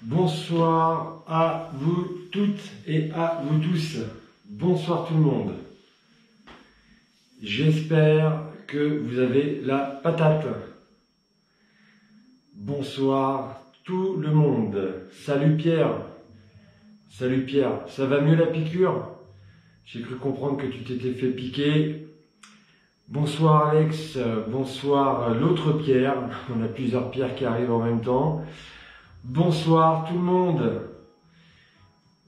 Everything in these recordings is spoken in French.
Bonsoir à vous toutes et à vous tous. Bonsoir tout le monde. J'espère que vous avez la patate. Bonsoir tout le monde. Salut Pierre. Salut Pierre. Ça va mieux la piqûre? J'ai cru comprendre que tu t'étais fait piquer. Bonsoir Alex. Bonsoir l'autre Pierre. On a plusieurs Pierres qui arrivent en même temps. Bonsoir tout le monde.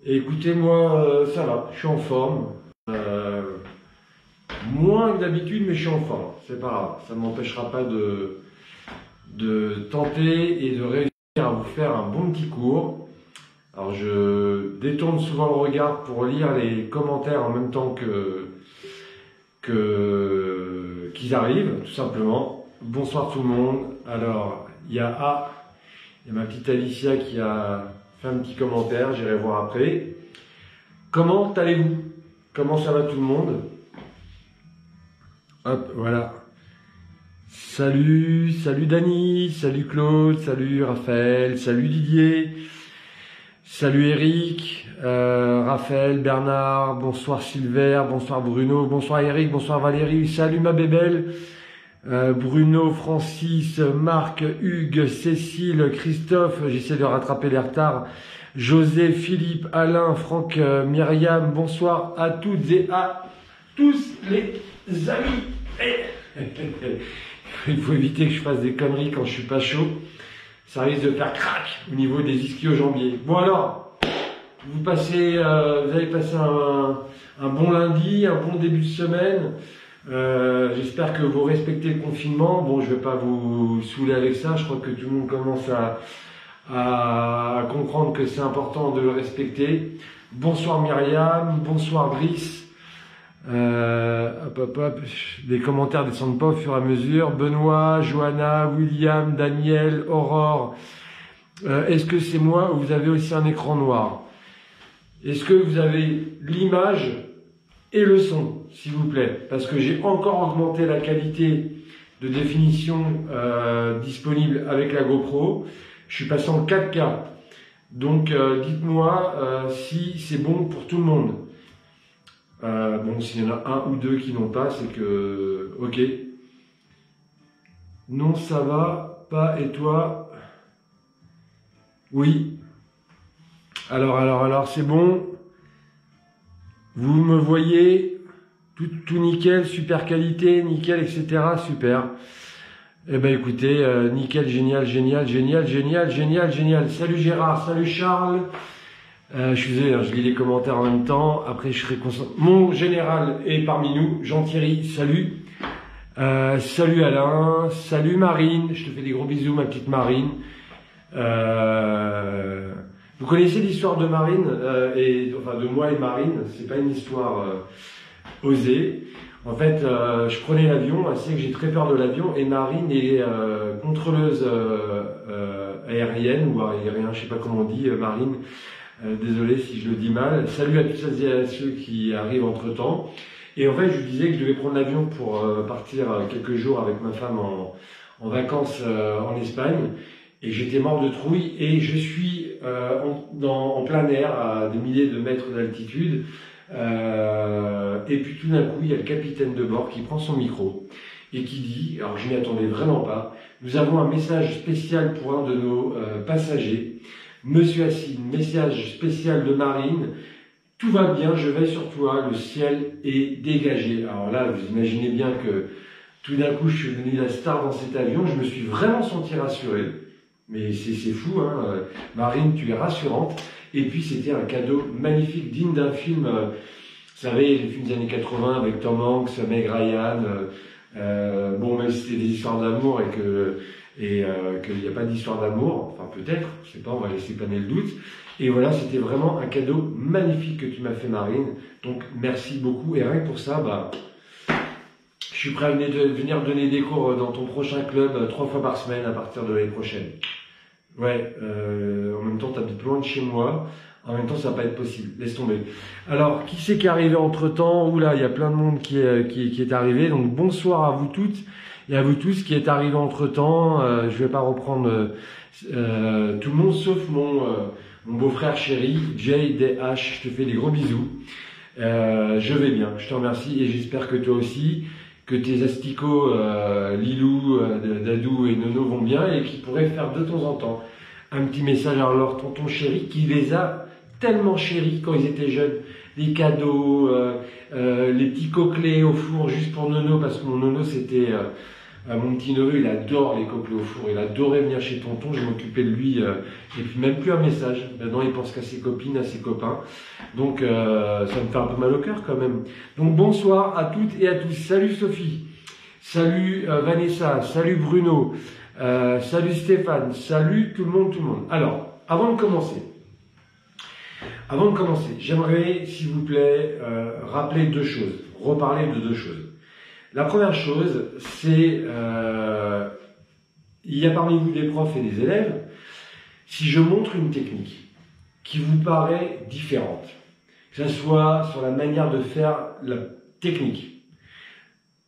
Écoutez-moi, ça va, je suis en forme. Moins que d'habitude, mais je suis en forme. C'est pas grave, ça ne m'empêchera pas de tenter et de réussir à vous faire un bon petit cours. Alors je détourne souvent le regard pour lire les commentaires en même temps qu'ils arrivent, tout simplement. Bonsoir tout le monde. Alors, il y a ma petite Alicia qui a fait un petit commentaire, j'irai voir après. Comment allez-vous? Comment ça va tout le monde? Hop, voilà. Salut Dani, salut Claude, salut Raphaël, salut Didier, salut Eric, Raphaël, Bernard, bonsoir Silver, bonsoir Bruno, bonsoir Eric, bonsoir Valérie, salut ma bébelle. Bruno, Francis, Marc, Hugues, Cécile, Christophe, j'essaie de rattraper les retards, José, Philippe, Alain, Franck, Myriam, bonsoir à toutes et à tous les amis. Il faut éviter que je fasse des conneries quand je suis pas chaud, ça risque de faire crack au niveau des ischio-jambiers. Bon alors, vous avez passé un bon lundi, un bon début de semaine. J'espère que vous respectez le confinement. Bon, je vais pas vous saouler avec ça. Je crois que tout le monde commence à comprendre que c'est important de le respecter. Bonsoir Myriam, bonsoir Brice. Les commentaires descendent pas au fur et à mesure. Benoît, Johanna, William, Daniel, Aurore. Est-ce que c'est moi ou vous avez aussi un écran noir? Est-ce que vous avez l'image et le son, s'il vous plaît, parce que j'ai encore augmenté la qualité de définition disponible avec la GoPro. Je suis passé en 4K. Donc dites-moi si c'est bon pour tout le monde. Bon, s'il y en a un ou deux qui n'ont pas, c'est que... Ok. Non, ça va pas, et toi? Oui. Alors, c'est bon. Vous me voyez, tout nickel, super qualité, nickel, etc. Super. Eh ben écoutez, nickel, génial. Salut Gérard, salut Charles. Je suis désolé, je lis les commentaires en même temps. Après, je serai concentré. Mon général est parmi nous. Jean-Thierry, salut. Salut Alain, salut Marine. Je te fais des gros bisous, ma petite Marine. Vous connaissez l'histoire de Marine enfin de moi et Marine. C'est pas une histoire osée. En fait, je prenais l'avion. Elle sait que j'ai très peur de l'avion. Et Marine est contrôleuse aérienne ou aérien, je sais pas comment on dit. Marine, désolé si je le dis mal. Salut à tous celles et à ceux qui arrivent entre temps. Et en fait, je lui disais que je devais prendre l'avion pour partir quelques jours avec ma femme en vacances en Espagne. Et j'étais mort de trouille et je suis en plein air à des milliers de mètres d'altitude. Et puis tout d'un coup, il y a le capitaine de bord qui prend son micro et qui dit, alors je m'y attendais vraiment pas, nous avons un message spécial pour un de nos passagers. Monsieur Assine, message spécial de Marine. Tout va bien, je veille sur toi, le ciel est dégagé. Alors là, vous imaginez bien que tout d'un coup, je suis devenu la star dans cet avion. Je me suis vraiment senti rassuré. Mais c'est fou, hein. Marine, tu es rassurante. Et puis, c'était un cadeau magnifique, digne d'un film. Vous savez, les films des années 80 avec Tom Hanks, Meg Ryan. Bon, même si c'était des histoires d'amour et qu'il n'y a pas d'histoire d'amour, enfin peut-être, je sais pas, on va laisser planer le doute. Et voilà, c'était vraiment un cadeau magnifique que tu m'as fait, Marine. Donc, merci beaucoup. Et rien que pour ça, bah, je suis prêt à venir donner des cours dans ton prochain club 3 fois par semaine à partir de l'année prochaine. Ouais, en même temps, tu habites loin de chez moi. En même temps, ça va pas être possible. Laisse tomber. Alors, qui c'est qui est arrivé entre temps? Oula, il y a plein de monde qui est arrivé. Donc, bonsoir à vous toutes et à vous tous qui êtes arrivés entre-temps. Je vais pas reprendre tout le monde sauf mon beau-frère chéri, JDH. Je te fais des gros bisous. Je vais bien, je te remercie et j'espère que toi aussi, que tes asticots Lilou, Dadou et Nono vont bien et qu'ils pourraient faire de temps en temps un petit message à leur tonton chéri qui les a tellement chéris quand ils étaient jeunes. Les cadeaux, les petits coquelets au four juste pour Nono, parce que mon Nono c'était mon petit neveu, il adore les coquelets au four, il adorait venir chez tonton, je m'occupais de lui et puis même plus un message. Maintenant il pense qu'à ses copines, à ses copains, donc ça me fait un peu mal au cœur quand même. Donc bonsoir à toutes et à tous. Salut Sophie, salut Vanessa, salut Bruno, salut Stéphane, salut tout le monde, Alors, avant de commencer, j'aimerais, s'il vous plaît, rappeler deux choses, reparler de deux choses. La première chose, c'est, il y a parmi vous des profs et des élèves, si je montre une technique qui vous paraît différente, que ce soit sur la manière de faire la technique,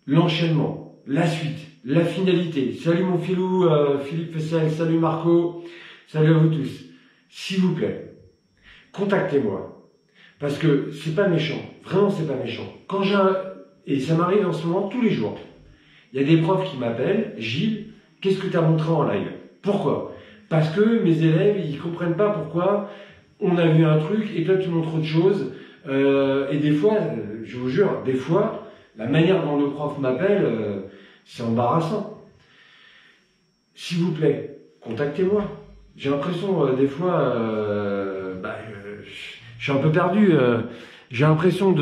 l'enchaînement, la suite, la finalité. Salut mon filou, Philippe Fessel, salut Marco, salut à vous tous. S'il vous plaît, contactez-moi. Parce que c'est pas méchant. Vraiment, c'est pas méchant. Quand et ça m'arrive en ce moment tous les jours. Il y a des profs qui m'appellent. Gilles, qu'est-ce que tu as montré en live? Pourquoi? Parce que mes élèves, ils comprennent pas pourquoi on a vu un truc et toi tu montres autre chose. Et des fois, je vous jure, des fois, la manière dont le prof m'appelle, c'est embarrassant. S'il vous plaît, contactez-moi. J'ai l'impression, des fois, je suis un peu perdu. J'ai l'impression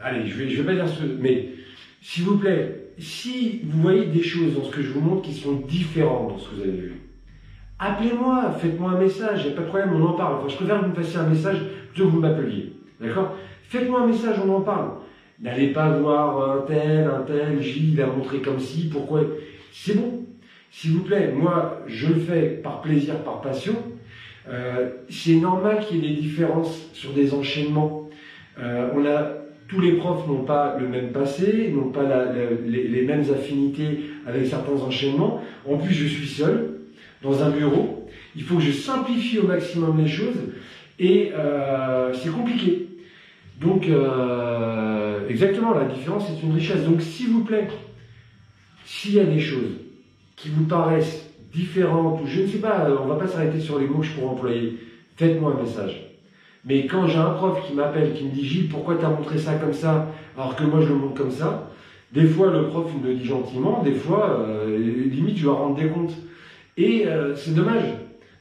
allez, je vais pas dire mais s'il vous plaît, si vous voyez des choses dans ce que je vous montre qui sont différentes dans ce que vous avez vu, appelez-moi, faites-moi un message, il n'y a pas de problème, on en parle. Enfin, je préfère que vous me fassiez un message plutôt que vous m'appeliez. D'accord? Faites-moi un message, on en parle. N'allez pas voir un tel, Gilles, il a montré comme si, pourquoi. C'est bon. S'il vous plaît, moi, je le fais par plaisir, par passion. C'est normal qu'il y ait des différences sur des enchaînements. Tous les profs n'ont pas le même passé, n'ont pas les mêmes affinités avec certains enchaînements. En plus, je suis seul dans un bureau. Il faut que je simplifie au maximum les choses et c'est compliqué. Donc, exactement, la différence est une richesse. Donc, s'il vous plaît, s'il y a des choses qui vous paraissent différentes, ou je ne sais pas, on va pas s'arrêter sur les mots que je pourrais employer, faites-moi un message. Mais quand j'ai un prof qui m'appelle, qui me dit « Gilles, pourquoi tu as montré ça comme ça, alors que moi je le montre comme ça ?» Des fois, le prof il me le dit gentiment, des fois, limite, je dois rendre des comptes. Et c'est dommage,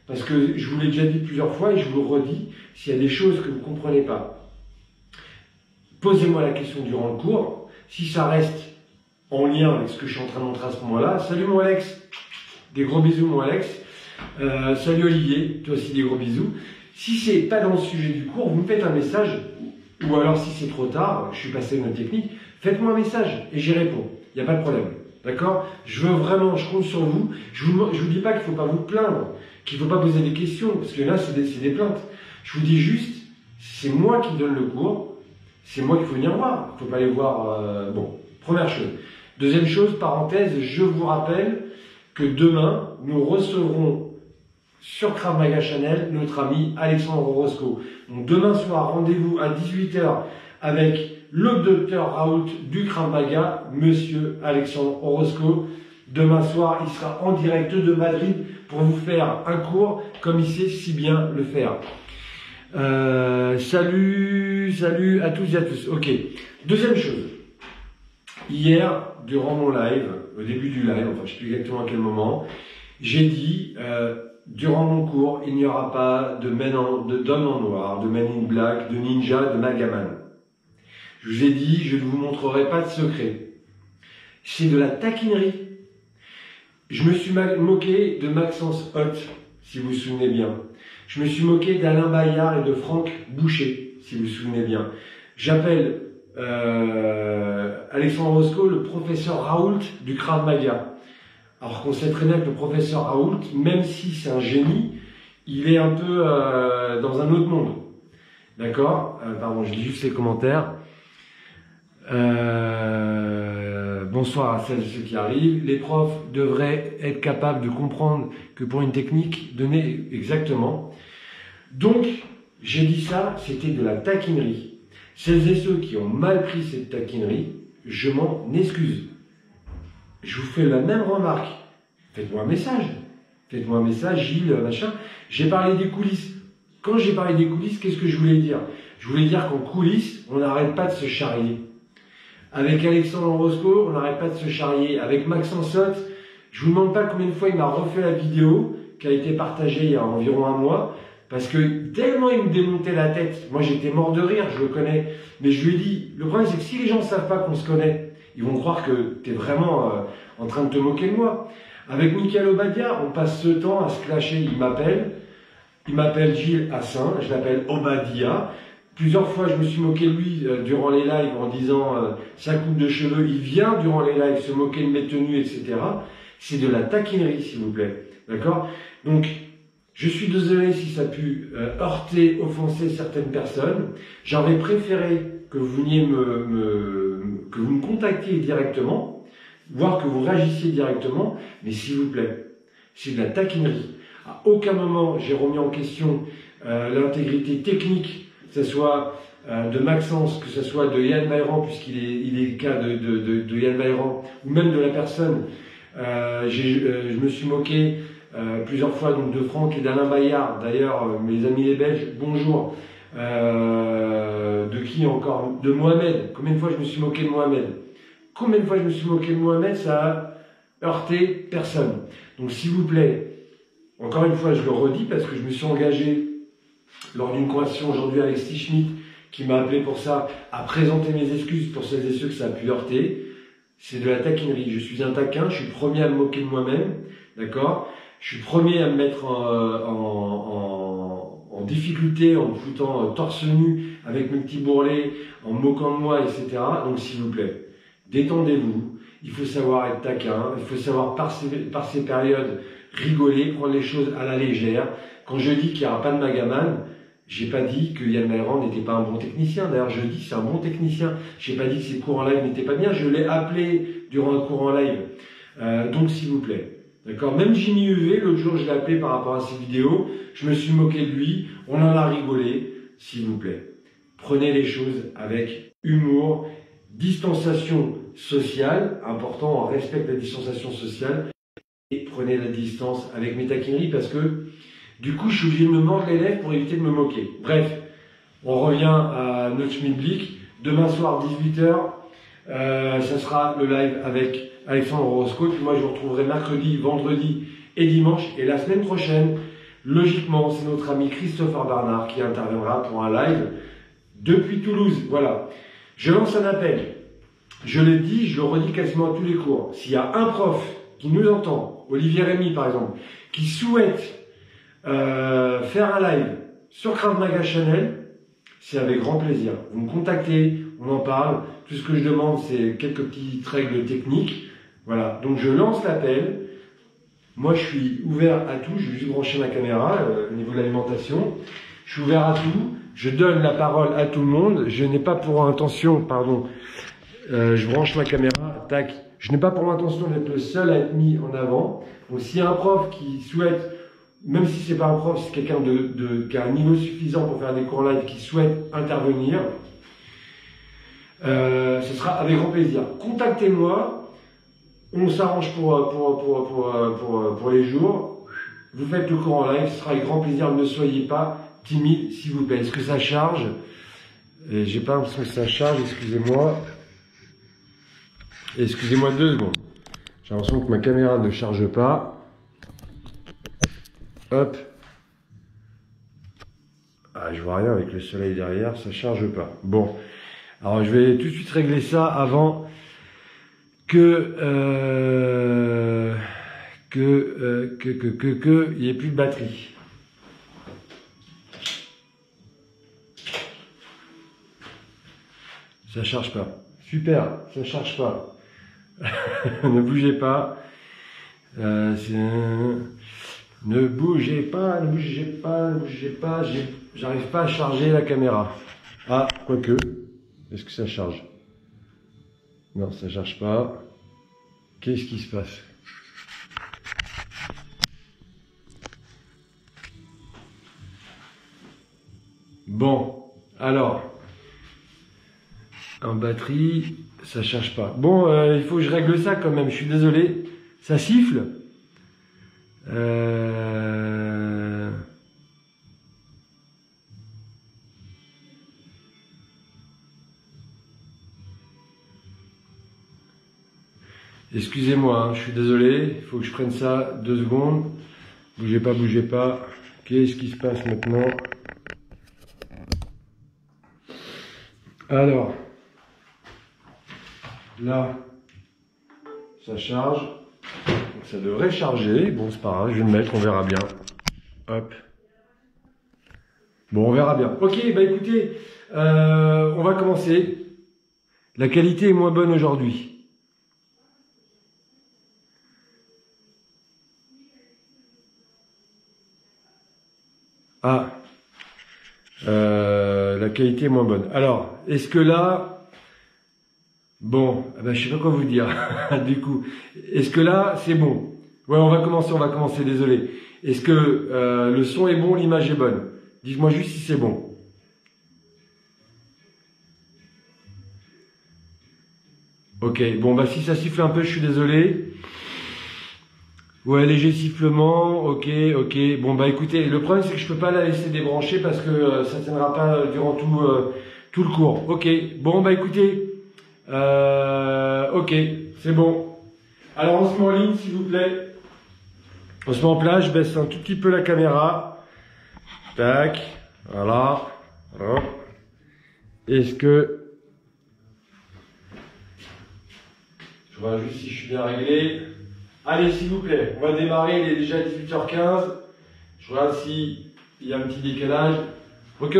parce que je vous l'ai déjà dit plusieurs fois, et je vous le redis, s'il y a des choses que vous ne comprenez pas, posez-moi la question durant le cours. Si ça reste en lien avec ce que je suis en train de montrer à ce moment-là, salut mon Alex, des gros bisous mon Alex, salut Olivier, toi aussi des gros bisous. Si c'est pas dans le sujet du cours, vous me faites un message, ou alors si c'est trop tard, je suis passé à une autre technique, faites-moi un message et j'y réponds, il n'y a pas de problème. D'accord? Je compte sur vous. Je vous dis pas qu'il faut pas vous plaindre, qu'il faut pas poser des questions, parce que là, c'est des plaintes. Je vous dis juste, c'est moi qui donne le cours, c'est moi qu'il faut venir voir. Il faut pas aller voir, bon, première chose. Deuxième chose, parenthèse, je vous rappelle que demain, nous recevrons sur Krav Maga Channel notre ami Alexandre Orozco. Donc demain soir, rendez-vous à 18 h avec le docteur Raoult du Krav Maga, monsieur Alexandre Orozco. Demain soir, il sera en direct de Madrid pour vous faire un cours comme il sait si bien le faire. Salut à tous et à tous. Ok. Deuxième chose. Hier, durant mon live, au début du live, enfin je ne sais plus exactement à quel moment, j'ai dit, durant mon cours, il n'y aura pas d'homme en noir, de Men in Black, de ninja, de Magaman. Je vous ai dit, je ne vous montrerai pas de secret. C'est de la taquinerie. Je me suis moqué de Maxence Hoth, si vous vous souvenez bien. Je me suis moqué d'Alain Bayard et de Franck Boucher, si vous vous souvenez bien. J'appelle Alexandre Orozco le professeur Raoult du Krav Maga. Alors qu'on sait très bien que le professeur Raoult, même si c'est un génie, il est un peu dans un autre monde. D'accord? Pardon, je lis juste les commentaires. Bonsoir à celles et ceux qui arrivent. Les profs devraient être capables de comprendre que pour une technique, donner exactement. Donc, j'ai dit ça, c'était de la taquinerie. Celles et ceux qui ont mal pris cette taquinerie, je m'en excuse. Je vous fais la même remarque. Faites-moi un message. Faites-moi un message, Gilles, machin. J'ai parlé des coulisses. Quand j'ai parlé des coulisses, qu'est-ce que je voulais dire? Je voulais dire qu'en coulisses, on n'arrête pas de se charrier. Avec Alexandre Roscoe, on n'arrête pas de se charrier. Avec Maxence Sot, je vous demande pas combien de fois il m'a refait la vidéo qui a été partagée il y a environ un mois, parce que tellement il me démontait la tête. Moi, j'étais mort de rire, je le connais. Mais je lui ai dit, le problème, c'est que si les gens ne savent pas qu'on se connaît, ils vont croire que tu es vraiment en train de te moquer de moi. Avec Michael Obadia, on passe ce temps à se clasher. Il m'appelle Gilles Hassin, je l'appelle Obadia. Plusieurs fois, je me suis moqué de lui durant les lives en disant sa coupe de cheveux. Il vient durant les lives se moquer de mes tenues, etc. C'est de la taquinerie, s'il vous plaît. D'accord? Donc, je suis désolé si ça a pu heurter, offenser certaines personnes. J'aurais préféré que vous veniez que vous me contactiez directement, voire que vous réagissiez directement, mais s'il vous plaît, c'est de la taquinerie. À aucun moment, j'ai remis en question l'intégrité technique, que ce soit de Maxence, que ce soit de Yann Bayrand, puisqu'il est le cas de Yann Bayrand, ou même de la personne. Je me suis moqué plusieurs fois donc de Franck et d'Alain Bayard. D'ailleurs, mes amis les Belges, bonjour. De qui encore? De Mohamed. Combien de fois je me suis moqué de Mohamed? Combien de fois je me suis moqué de Mohamed? Ça a heurté personne. Donc s'il vous plaît, encore une fois, je le redis parce que je me suis engagé lors d'une conversation aujourd'hui avec Steve Schmidt, qui m'a appelé pour ça, à présenter mes excuses pour celles et ceux que ça a pu heurter. C'est de la taquinerie. Je suis un taquin, je suis le premier à me moquer de moi-même, d'accord? Je suis le premier à me mettre en difficulté, en me foutant torse nu avec mes petits bourrelets, en me moquant de moi, etc. Donc s'il vous plaît, détendez-vous. Il faut savoir être taquin, il faut savoir par ces périodes rigoler, prendre les choses à la légère. Quand je dis qu'il n'y aura pas de Magaman, j'ai pas dit que Yann Bayrand n'était pas un bon technicien. D'ailleurs, je dis que c'est un bon technicien. J'ai pas dit que ses cours en live n'étaient pas bien. Je l'ai appelé durant un cours en live. Donc, s'il vous plaît. D'accord? Même Jimmy UV, l'autre jour, je l'ai appelé par rapport à ses vidéos. Je me suis moqué de lui. On en a rigolé. S'il vous plaît. Prenez les choses avec humour. Distanciation sociale. Important, on respecte la distanciation sociale. Et prenez la distance avec mes taquineries parce que du coup, je suis obligé de me mordre les lèvres pour éviter de me moquer. Bref, on revient à notre schmilblick. Demain soir, 18h, ça sera le live avec Alexandre Roscoe. Puis moi, je vous retrouverai mercredi, vendredi et dimanche. Et la semaine prochaine, logiquement, c'est notre ami Christopher Barnard qui interviendra pour un live depuis Toulouse. Voilà. Je lance un appel. Je le dis, je le redis quasiment à tous les cours. S'il y a un prof qui nous entend, Olivier Rémy par exemple, qui souhaite faire un live sur Krav Maga Channel, c'est avec grand plaisir. Vous me contactez, on en parle. Tout ce que je demande, c'est quelques petites règles techniques. Voilà. Donc je lance l'appel. Moi, je suis ouvert à tout. Je vais juste brancher ma caméra au niveau de l'alimentation. Je suis ouvert à tout. Je donne la parole à tout le monde. Je n'ai pas pour intention, pardon. Je branche ma caméra. Tac. Je n'ai pas pour intention d'être le seul à être mis en avant. Donc, s'il y a un prof qui souhaite, même si c'est pas un prof, c'est quelqu'un qui a un niveau suffisant pour faire des cours live, qui souhaite intervenir, ce sera avec grand plaisir. Contactez-moi, on s'arrange pour les jours. Vous faites le cours en live, ce sera avec grand plaisir. Ne soyez pas timide, s'il vous plaît. Est-ce que ça charge? J'ai pas l'impression que ça charge, excusez-moi. Excusez-moi 2 secondes. J'ai l'impression que ma caméra ne charge pas. Hop. Ah, je vois rien avec le soleil derrière, ça charge pas. Bon. Alors, je vais tout de suite régler ça avant que il n'y ait plus de batterie. Ça charge pas. Super, ça charge pas. Ne bougez pas. Ne bougez pas, ne bougez pas, ne bougez pas. J'arrive pas à charger la caméra. Ah, quoique. Est-ce que ça charge? Non, ça charge pas. Qu'est-ce qui se passe? Bon, alors, en batterie, ça charge pas. Bon, il faut que je règle ça quand même, je suis désolé. Ça siffle. Excusez-moi, hein, je suis désolé, il faut que je prenne ça 2 secondes. Bougez pas, bougez pas. Qu'est-ce qui se passe maintenant? Alors, là, ça charge. Donc ça devrait charger. Bon, c'est pas grave, je vais le mettre, on verra bien. Hop. Bon, on verra bien. Ok, bah écoutez, on va commencer. La qualité est moins bonne aujourd'hui. Ah, la qualité est moins bonne. Alors, est-ce que là, bon, ben, je sais pas quoi vous dire. Du coup, est-ce que là, c'est bon? Ouais, on va commencer. Désolé. Est-ce que le son est bon, l'image est bonne? Dites-moi juste si c'est bon. Ok, bon, bah si ça siffle un peu, je suis désolé. Ouais, léger sifflement, ok. Bon, bah écoutez, le problème c'est que je peux pas la laisser débrancher parce que ça tiendra pas durant tout le cours. Ok, bon, bah écoutez, ok, c'est bon. Alors on se met en ligne s'il vous plaît. On se met en place, je baisse un tout petit peu la caméra. Tac, voilà. Est-ce que... Je vois juste si je suis bien réglé. Allez, s'il vous plaît, on va démarrer, il est déjà 18h15. Je regarde s'il y a un petit décalage. Ok.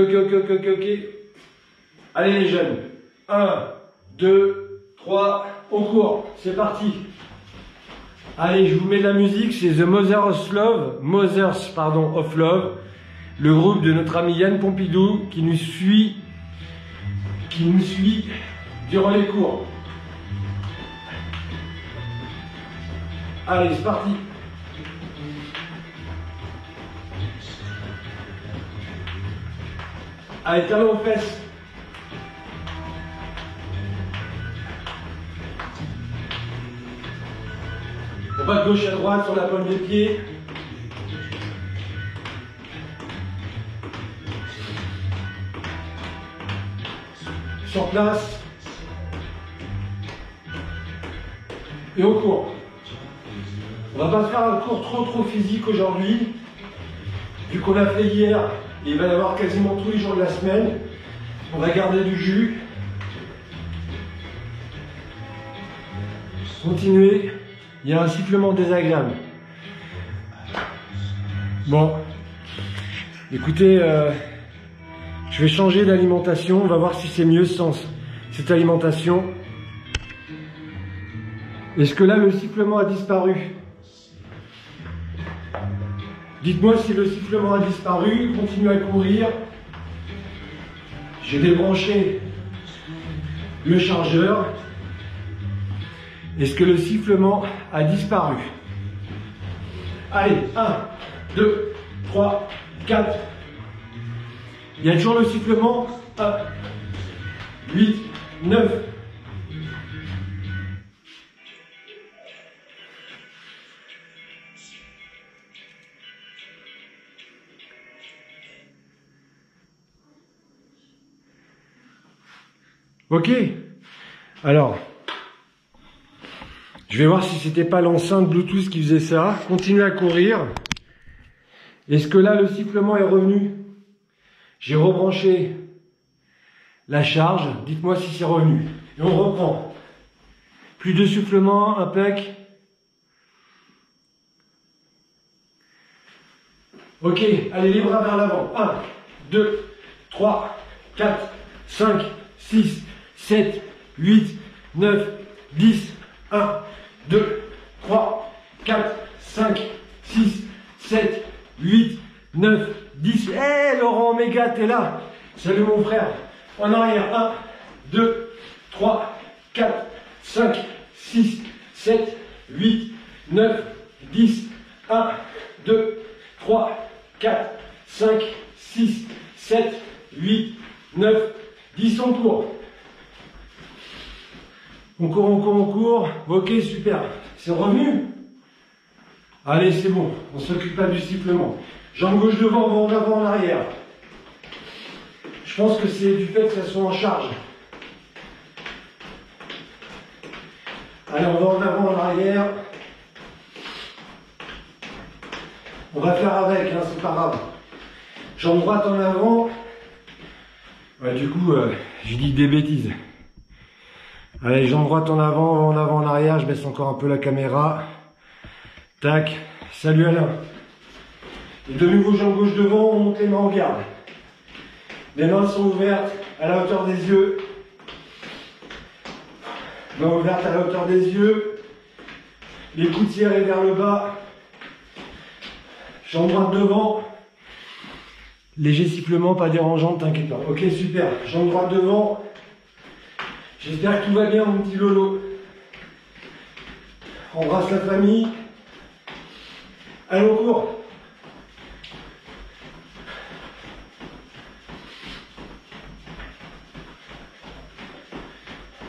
Allez les jeunes. 1, 2, 3, on court. C'est parti. Allez, je vous mets de la musique, c'est The Mothers of Love, le groupe de notre ami Yann Pompidou qui nous suit durant les cours. Allez, c'est parti. Allez, talon aux fesses. On va de gauche à droite sur la pointe des pieds. Sur place. Et on court. On va pas faire un cours trop physique aujourd'hui. Vu qu'on l'a fait hier, il va y avoir quasiment tous les jours de la semaine. On va garder du jus. Continuez. Il y a un sifflement désagréable. Bon. Écoutez, je vais changer d'alimentation. On va voir si c'est mieux sans cette alimentation. Est-ce que là, le sifflement a disparu? Dites-moi si le sifflement a disparu, continuez à courir. J'ai débranché le chargeur. Est-ce que le sifflement a disparu? Allez, 1, 2, 3, 4. Il y a toujours le sifflement. 1, 8, 9. Ok, alors, je vais voir si c'était pas l'enceinte Bluetooth qui faisait ça. Continuez à courir. Est-ce que là, le sifflement est revenu? J'ai rebranché la charge. Dites-moi si c'est revenu. Et on reprend. Plus de sifflement, impec. Ok, allez, les bras vers l'avant. 1, 2, 3, 4, 5, 6, 7, 8, 9, 10, 1, 2, 3, 4, 5, 6, 7, 8, 9, 10. Hé, Laurent Omega, t'es là? Salut mon frère. En arrière, 1, 2, 3, 4, 5, 6, 7, 8, 9, 10, 1, 2, 3, 4, 5, 6, 7, 8, 9, 10, on court. On court, on court, on court. Ok, super. C'est revenu. Allez, c'est bon. On s'occupe pas du sifflement. Jambe gauche devant, vent en avant, en arrière. Je pense que c'est du fait que ça soit en charge. Allez, on va en avant, en arrière. On va faire avec, hein, c'est pas grave. Jambe droite en avant. Ouais, du coup, je dis des bêtises. Allez, jambe droite en avant, en arrière. Je baisse encore un peu la caméra. Tac. Salut Alain. Et de nouveau, jambe gauche devant, on monte les mains en garde. Les mains sont ouvertes à la hauteur des yeux. Mains ouvertes à la hauteur des yeux. Les coudes tirés vers le bas. Jambe droite devant. Léger sifflement, pas dérangeant, t'inquiète pas. Ok, super. Jambe droite devant. J'espère que tout va bien, mon petit Lolo. Embrasse la famille. Allez, on court.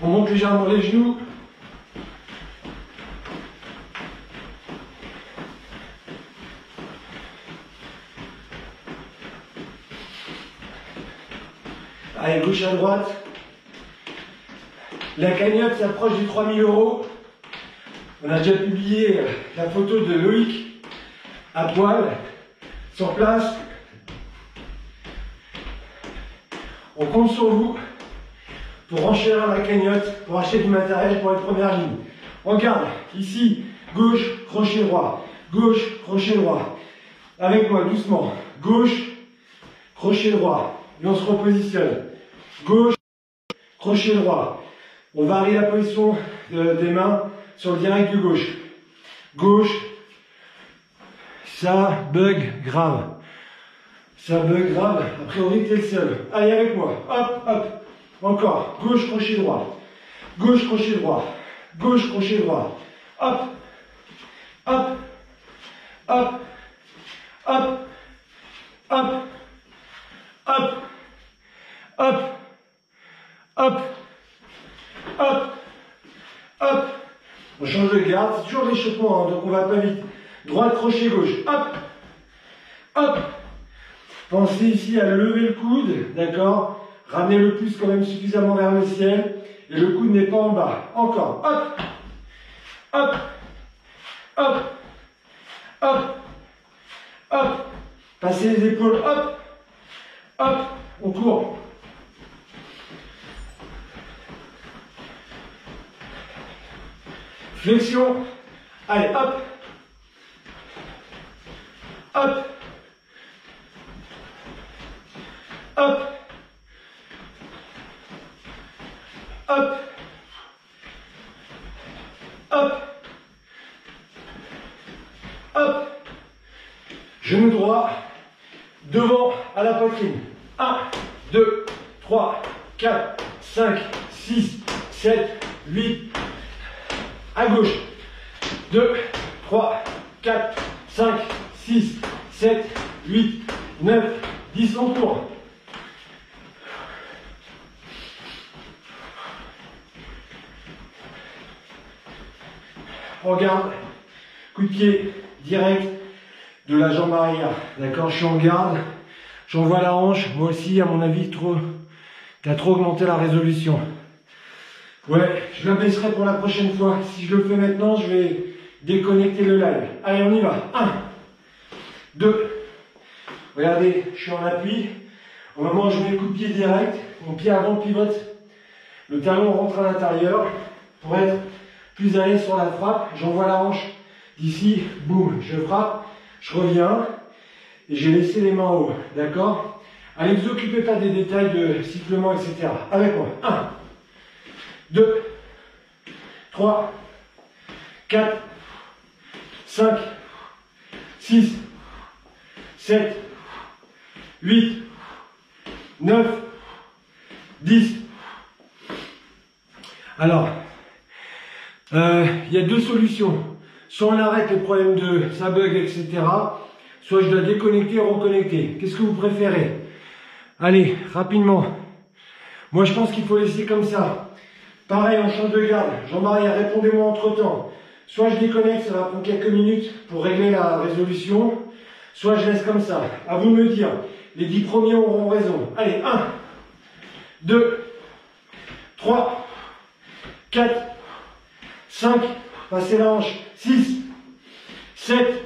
On monte légèrement les genoux. Allez, gauche à droite. La cagnotte s'approche des 3000 €. On a déjà publié la photo de Loïc à poil, sur place. On compte sur vous pour enchérir la cagnotte, pour acheter du matériel pour les premières lignes. On garde ici, gauche, crochet droit, gauche, crochet droit. Avec moi, doucement. Gauche, crochet droit. Et on se repositionne. Gauche, crochet droit. On varie la position des mains sur le direct du gauche. Gauche, ça bug grave. Ça bug grave. A priori, t'es le seul. Allez, avec moi. Hop, hop. Encore. Gauche, crochet droit. Gauche, crochet droit. Gauche, crochet droit. Hop. Hop. Hop. Hop. Hop. Hop. Hop. Hop. Hop. Hop. On change de garde. C'est toujours l'échauffement, hein, donc on va pas vite. Droite, crochet, gauche. Hop. Hop. Pensez ici à lever le coude, d'accord? Ramenez le pouce quand même suffisamment vers le ciel. Et le coude n'est pas en bas. Encore. Hop. Hop. Hop. Hop. Hop. Passez les épaules. Hop. Hop. On court. Flexion. Allez, hop. Hop. Hop. Hop. Hop. Hop. Genou droit. Devant à la poitrine. 1, 2, 3, 4, 5, 6, 7, 8. À gauche. 2, 3, 4, 5, 6, 7, 8, 9, 10, on tourne. On regarde. Coup de pied direct de la jambe arrière. D'accord, je suis en garde. J'envoie la hanche. Moi aussi, à mon avis, t'as trop augmenté la résolution. Ouais, je la baisserai pour la prochaine fois. Si je le fais maintenant, je vais déconnecter le live. Allez, on y va. 1, 2. Regardez, je suis en appui. Au moment où je mets le coup de pied direct, mon pied avant pivote. Le talon rentre à l'intérieur pour être plus à l'aise sur la frappe. J'envoie la hanche d'ici. Boum, je frappe. Je reviens. Et j'ai laissé les mains en haut. D'accord? Allez, ne vous occupez pas des détails de sifflement, etc. Avec moi. 1, 2, 3, 4, 5, 6, 7, 8, 9, 10. Alors, Il y a deux solutions. Soit on arrête les problèmes de ça bug, etc. Soit je dois déconnecter et reconnecter. Qu'est-ce que vous préférez? Allez, rapidement. Moi, je pense qu'il faut laisser comme ça. Pareil, on change de garde. Jean-Marie, répondez-moi entre-temps. Soit je déconnecte, ça va prendre quelques minutes pour régler la résolution. Soit je laisse comme ça. À vous de me dire. Les 10 premiers auront raison. Allez, 1, 2, 3, 4, 5, passez la hanche, 6, 7,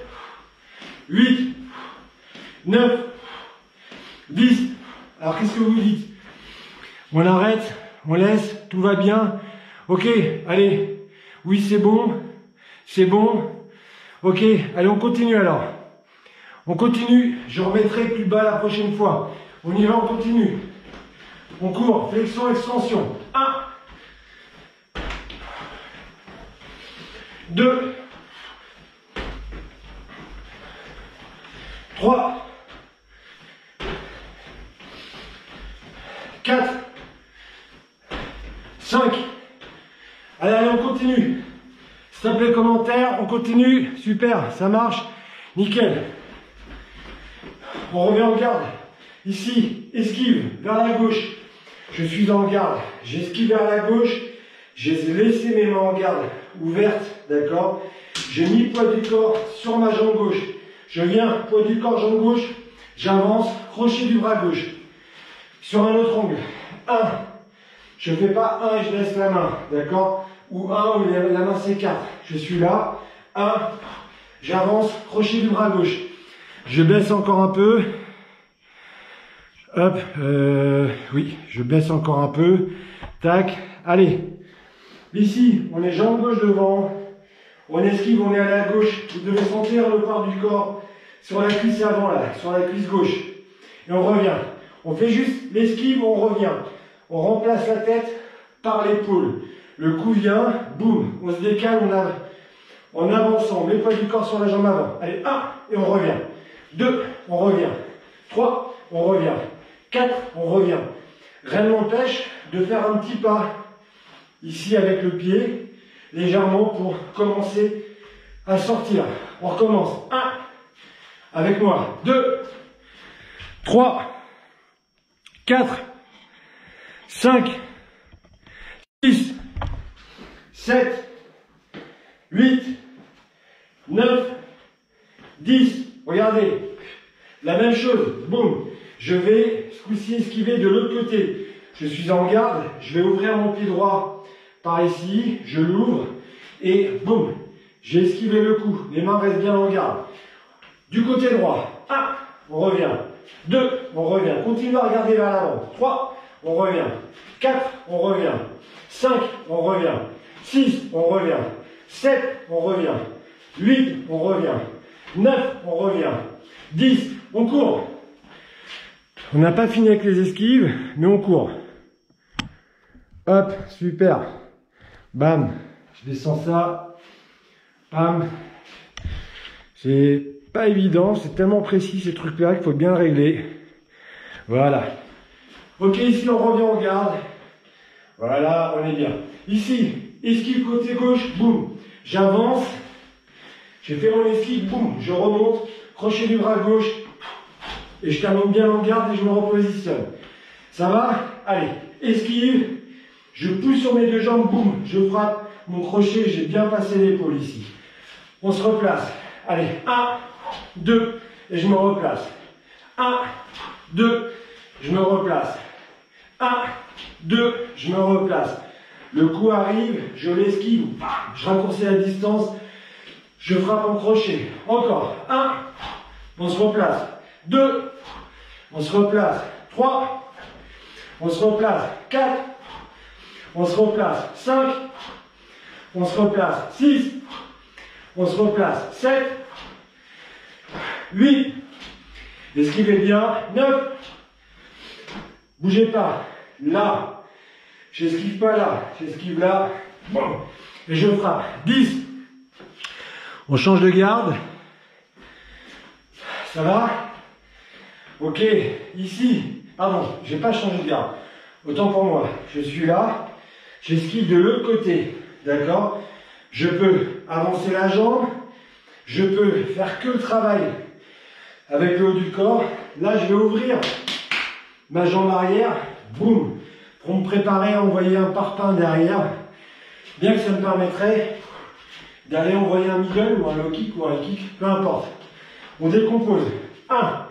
8, 9, 10. Alors qu'est-ce que vous dites? On arrête, on laisse, tout va bien. Ok, allez, oui c'est bon, c'est bon. Ok, allez on continue alors. On continue, je remettrai plus bas la prochaine fois. On y va, on continue. On court, flexion, extension. 1, 2, 3, 4, 5. Allez, allez, on continue. S'il te plaît, commentaire, on continue. Super, ça marche. Nickel. On revient en garde. Ici, esquive vers la gauche. Je suis en garde. J'esquive vers la gauche. J'ai laissé mes mains en garde ouvertes, d'accord? J'ai mis le poids du corps sur ma jambe gauche. Je viens, poids du corps, jambe gauche. J'avance, crochet du bras gauche. Sur un autre angle. 1. Je ne fais pas 1 et je laisse la main, d'accord? Ou 1 où la main s'écarte. Je suis là. 1. J'avance, crochet du bras gauche. Je baisse encore un peu. Hop. Oui, je baisse encore un peu. Tac. Allez. Ici, on est jambe gauche devant. On esquive, on est à la gauche. Vous devez sentir le poids du corps sur la cuisse avant, là, sur la cuisse gauche. Et on revient. On fait juste l'esquive, on revient. On remplace la tête par l'épaule. Le coup vient, boum. On se décale, en avançant. On met le poids du corps sur la jambe avant. Allez, 1, et on revient. 2, on revient. 3, on revient. 4, on revient. Rien ne m'empêche de faire un petit pas ici avec le pied, légèrement pour commencer à sortir. On recommence. 1, avec moi. 2, 3, 4, 5, 6, 7, 8, 9, 10. Regardez, la même chose, boum. Je vais ce coup-ci esquiver de l'autre côté. Je suis en garde, je vais ouvrir mon pied droit par ici, je l'ouvre et boum, j'ai esquivé le coup. Les mains restent bien en garde. Du côté droit, 1, on revient. 2, on revient. Continue à regarder vers l'avant. 3, on revient. 4, on revient. 5, on revient. 6, on revient. 7, on revient. 8, on revient. 9, on revient. 10, on court. On n'a pas fini avec les esquives, mais on court. Hop, super. Bam, je descends ça. Bam. C'est pas évident, c'est tellement précis ces trucs-là qu'il faut bien régler. Voilà. Ok, ici on revient en garde. Voilà, on est bien. Ici, esquive côté gauche, boum. J'avance. J'ai fait mon esquive, boum. Je remonte, crochet du bras gauche. Et je termine bien en garde et je me repositionne. Ça va? Allez, esquive. Je pousse sur mes deux jambes, boum. Je frappe mon crochet, j'ai bien passé l'épaule ici. On se replace. Allez, 1, 2, et je me replace. 1, 2, je me replace. 1, 2, je me replace. Le coup arrive, je l'esquive, je raccourcis la distance, je frappe en crochet. Encore. 1, on se replace. 2, on se replace. 3, on se replace. 4, on se replace. 5, on se replace. 6, on se replace. 7, 8, esquivez bien. 9, bougez pas. Là, j'esquive pas là, j'esquive là. Bon. Et je frappe. 10, on change de garde. Ça va? Ok, ici, pardon, j'ai pas changé de garde. Autant pour moi, je suis là, j'esquive de l'autre côté, d'accord? Je peux avancer la jambe. Je peux faire que le travail avec le haut du corps. Là, je vais ouvrir ma jambe arrière. Boum. Pour me préparer à envoyer un parpaing derrière. Bien que ça me permettrait d'aller envoyer un middle ou un low kick ou un kick, peu importe. On décompose. 1.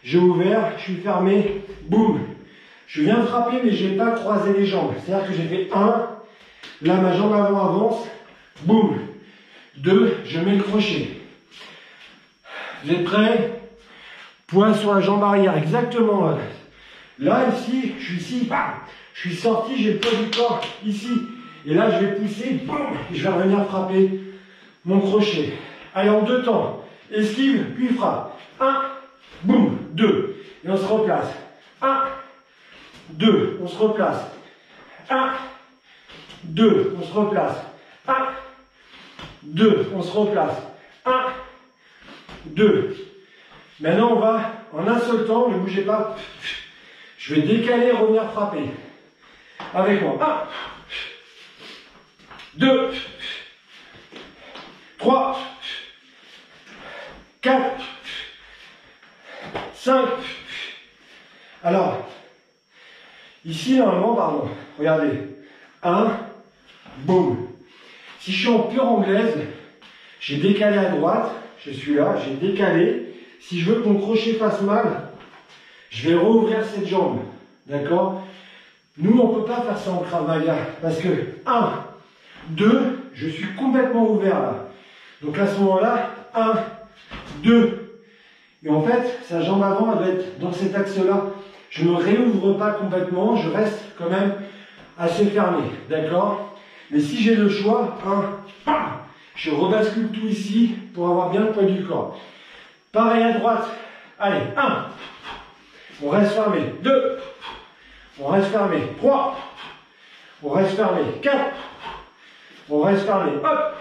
J'ai ouvert, je suis fermé, boum. Je viens de frapper, mais je n'ai pas croisé les jambes. C'est-à-dire que j'ai fait 1. Là, ma jambe avant avance, boum. 2. Je mets le crochet. Vous êtes prêts? Poids sur la jambe arrière, exactement. Là, ici, je suis ici, bam. Je suis sorti, j'ai le poids du corps ici. Et là, je vais pousser, boum, et je vais revenir frapper mon crochet. Allez, en 2 temps. Esquive, puis frappe. 1, boum, 2. Et on se replace. 1, 2, on se replace. 1, 2, on se replace. 1, 2, on se replace. 1, 2. Maintenant, on va en un seul temps, ne bougez pas. Je vais décaler et revenir frapper. Avec moi. 1, 2, 3, 4, 5. Alors, ici, normalement, pardon, regardez. 1, boum. Si je suis en pure anglaise, j'ai décalé à droite, je suis là, j'ai décalé. Si je veux que mon crochet fasse mal, je vais rouvrir cette jambe. D'accord? Nous, on ne peut pas faire ça en Krav Maga. Parce que 1, 2, je suis complètement ouvert là. Donc à ce moment-là, 1, 2. Et en fait, sa jambe avant, elle va être dans cet axe-là. Je ne me réouvre pas complètement, je reste quand même assez fermé. D'accord? Mais si j'ai le choix, 1, je rebascule tout ici pour avoir bien le poids du corps. Pareil à droite. Allez, 1. On reste fermé. 2. On reste fermé. 3. On reste fermé. 4. On reste fermé. Hop.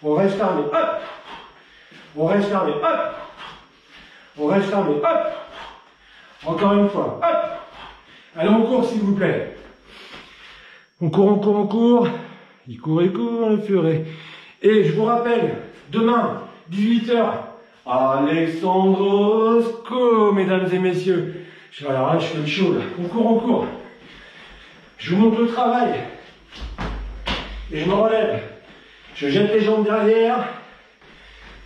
On reste fermé. Hop. On reste fermé. Hop. On reste fermé. Hop. Encore une fois. Hop. Allez, on court s'il vous plaît. On court, on court, on court. Il court, le furet. Et je vous rappelle, demain, 18 h, Alexandrosco, mesdames et messieurs. Alors là, je fais le show là. On court, on court. Je vous montre le travail. Et je me relève. Je jette les jambes derrière.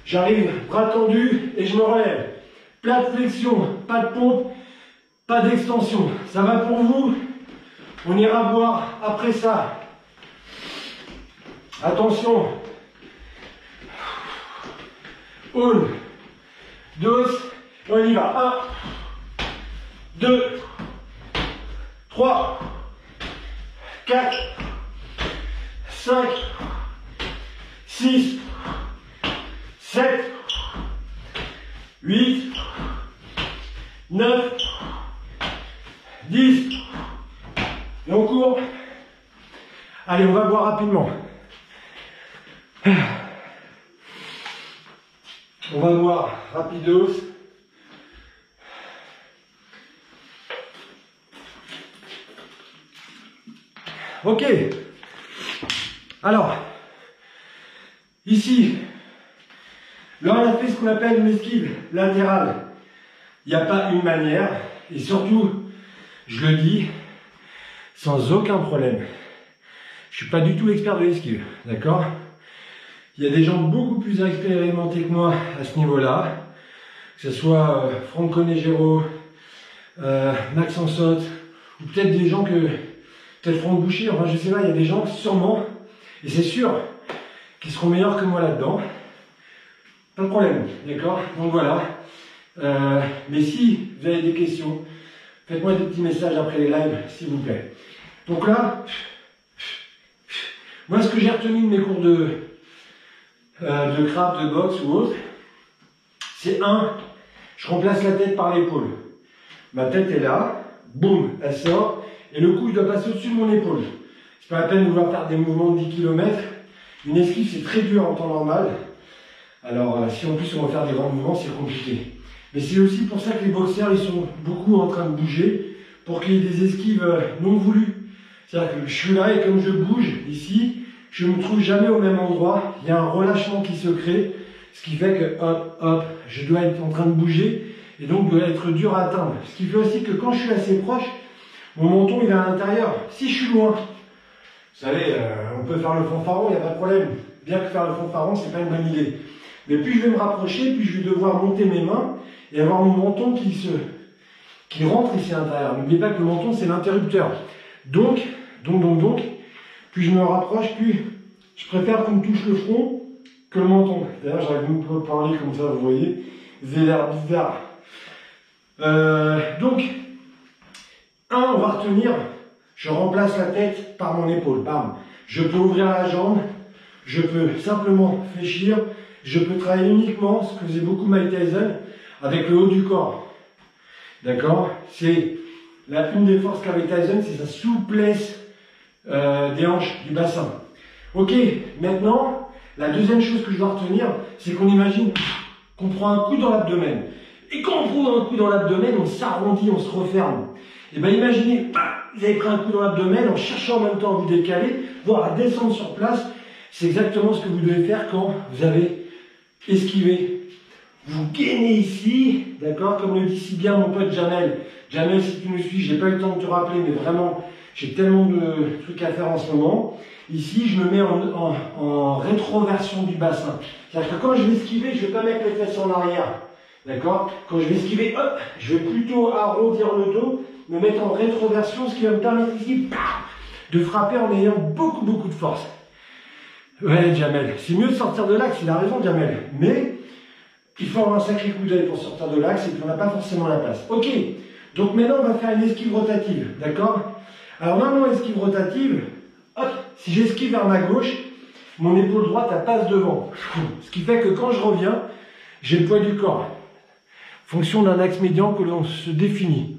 J'arrive, bras tendus, et je me relève. Plate flexion, pas de pompe, pas d'extension. Ça va pour vous? On ira voir après ça. Attention. 1, 2, on y va. 1, 2, 3, 4, 5, 6, 7, 8, 9, 10. Et on court. Allez, on va voir rapidement. On va voir rapidos. Ok. Alors, ici, là on a fait ce qu'on appelle une esquive latérale. Il n'y a pas une manière, et surtout, je le dis, sans aucun problème. Je suis pas du tout expert de l'esquive, d'accord? Il y a des gens beaucoup plus expérimentés que moi à ce niveau-là, que ce soit Franco Negero, Max Ansot, ou peut-être des gens que, peut-être Franck Boucher, enfin je sais pas, il y a des gens sûrement, et c'est sûr, qui seront meilleurs que moi là-dedans. Pas de problème, d'accord? Donc voilà. Mais si vous avez des questions, faites-moi des petits messages après les lives, s'il vous plaît. Donc là, moi ce que j'ai retenu de mes cours de crabe, de boxe ou autre, c'est je remplace la tête par l'épaule. Ma tête est là, boum, elle sort, et le coup, il doit passer au-dessus de mon épaule. C'est pas la peine de vouloir faire des mouvements de 10 km. Une esquive, c'est très dur en temps normal. Alors, si en plus on va faire des grands mouvements, c'est compliqué. Mais c'est aussi pour ça que les boxeurs, ils sont beaucoup en train de bouger, pour qu'il y ait des esquives non voulues. C'est-à-dire que je suis là, et comme je bouge, ici, je je me trouve jamais au même endroit. Il y a un relâchement qui se crée, ce qui fait que hop, hop, je dois être en train de bouger et donc doit être dur à atteindre. Ce qui fait aussi que quand je suis assez proche, mon menton il est à l'intérieur. Si je suis loin, vous savez, on peut faire le fanfaron, il n'y a pas de problème. Bien que faire le fanfaron, c'est pas une bonne idée. Mais plus je vais me rapprocher, plus je vais devoir monter mes mains et avoir mon menton qui rentre ici à l'intérieur. N'oubliez pas que le menton, c'est l'interrupteur. Donc, plus je me rapproche, plus je préfère qu'on me touche le front que le menton. D'ailleurs, j'arrive même pas à parler comme ça, vous voyez. J'ai l'air bizarre. Donc, on va retenir, je remplace la tête par mon épaule. Bam. Je peux ouvrir la jambe, je peux simplement fléchir, je peux travailler uniquement ce que faisait beaucoup Mike Tyson avec le haut du corps. D'accord? C'est une des forces qu'avait Tyson, c'est sa souplesse des hanches, du bassin. Ok, maintenant, la deuxième chose que je dois retenir, c'est qu'on imagine qu'on prend un coup dans l'abdomen. Et quand on prend un coup dans l'abdomen, on s'arrondit, on se referme. Et bien imaginez, vous avez pris un coup dans l'abdomen en cherchant en même temps à vous décaler, voire à descendre sur place. C'est exactement ce que vous devez faire quand vous avez esquivé. Vous gainez ici, d'accord, comme le dit si bien mon pote Jamel. Jamel, si tu me suis, j'ai pas eu le temps de te rappeler, mais vraiment, j'ai tellement de trucs à faire en ce moment. Ici, je me mets en rétroversion du bassin. C'est-à-dire que quand je vais esquiver, je vais pas mettre les fesses en arrière. D'accord? Quand je vais esquiver, hop, je vais plutôt arrondir le dos, me mettre en rétroversion, ce qui va me permettre ici, de frapper en ayant beaucoup de force. Ouais, Jamel, c'est mieux de sortir de l'axe, il a raison, Jamel. Mais, il faut avoir un sacré coup d'œil pour sortir de l'axe et puis on n'a pas forcément la place. Ok, donc maintenant on va faire une esquive rotative, d'accord? Alors maintenant, esquive rotative, hop, si j'esquive vers ma gauche, mon épaule droite elle passe devant. Ce qui fait que quand je reviens, j'ai le poids du corps. Fonction d'un axe médian que l'on se définit.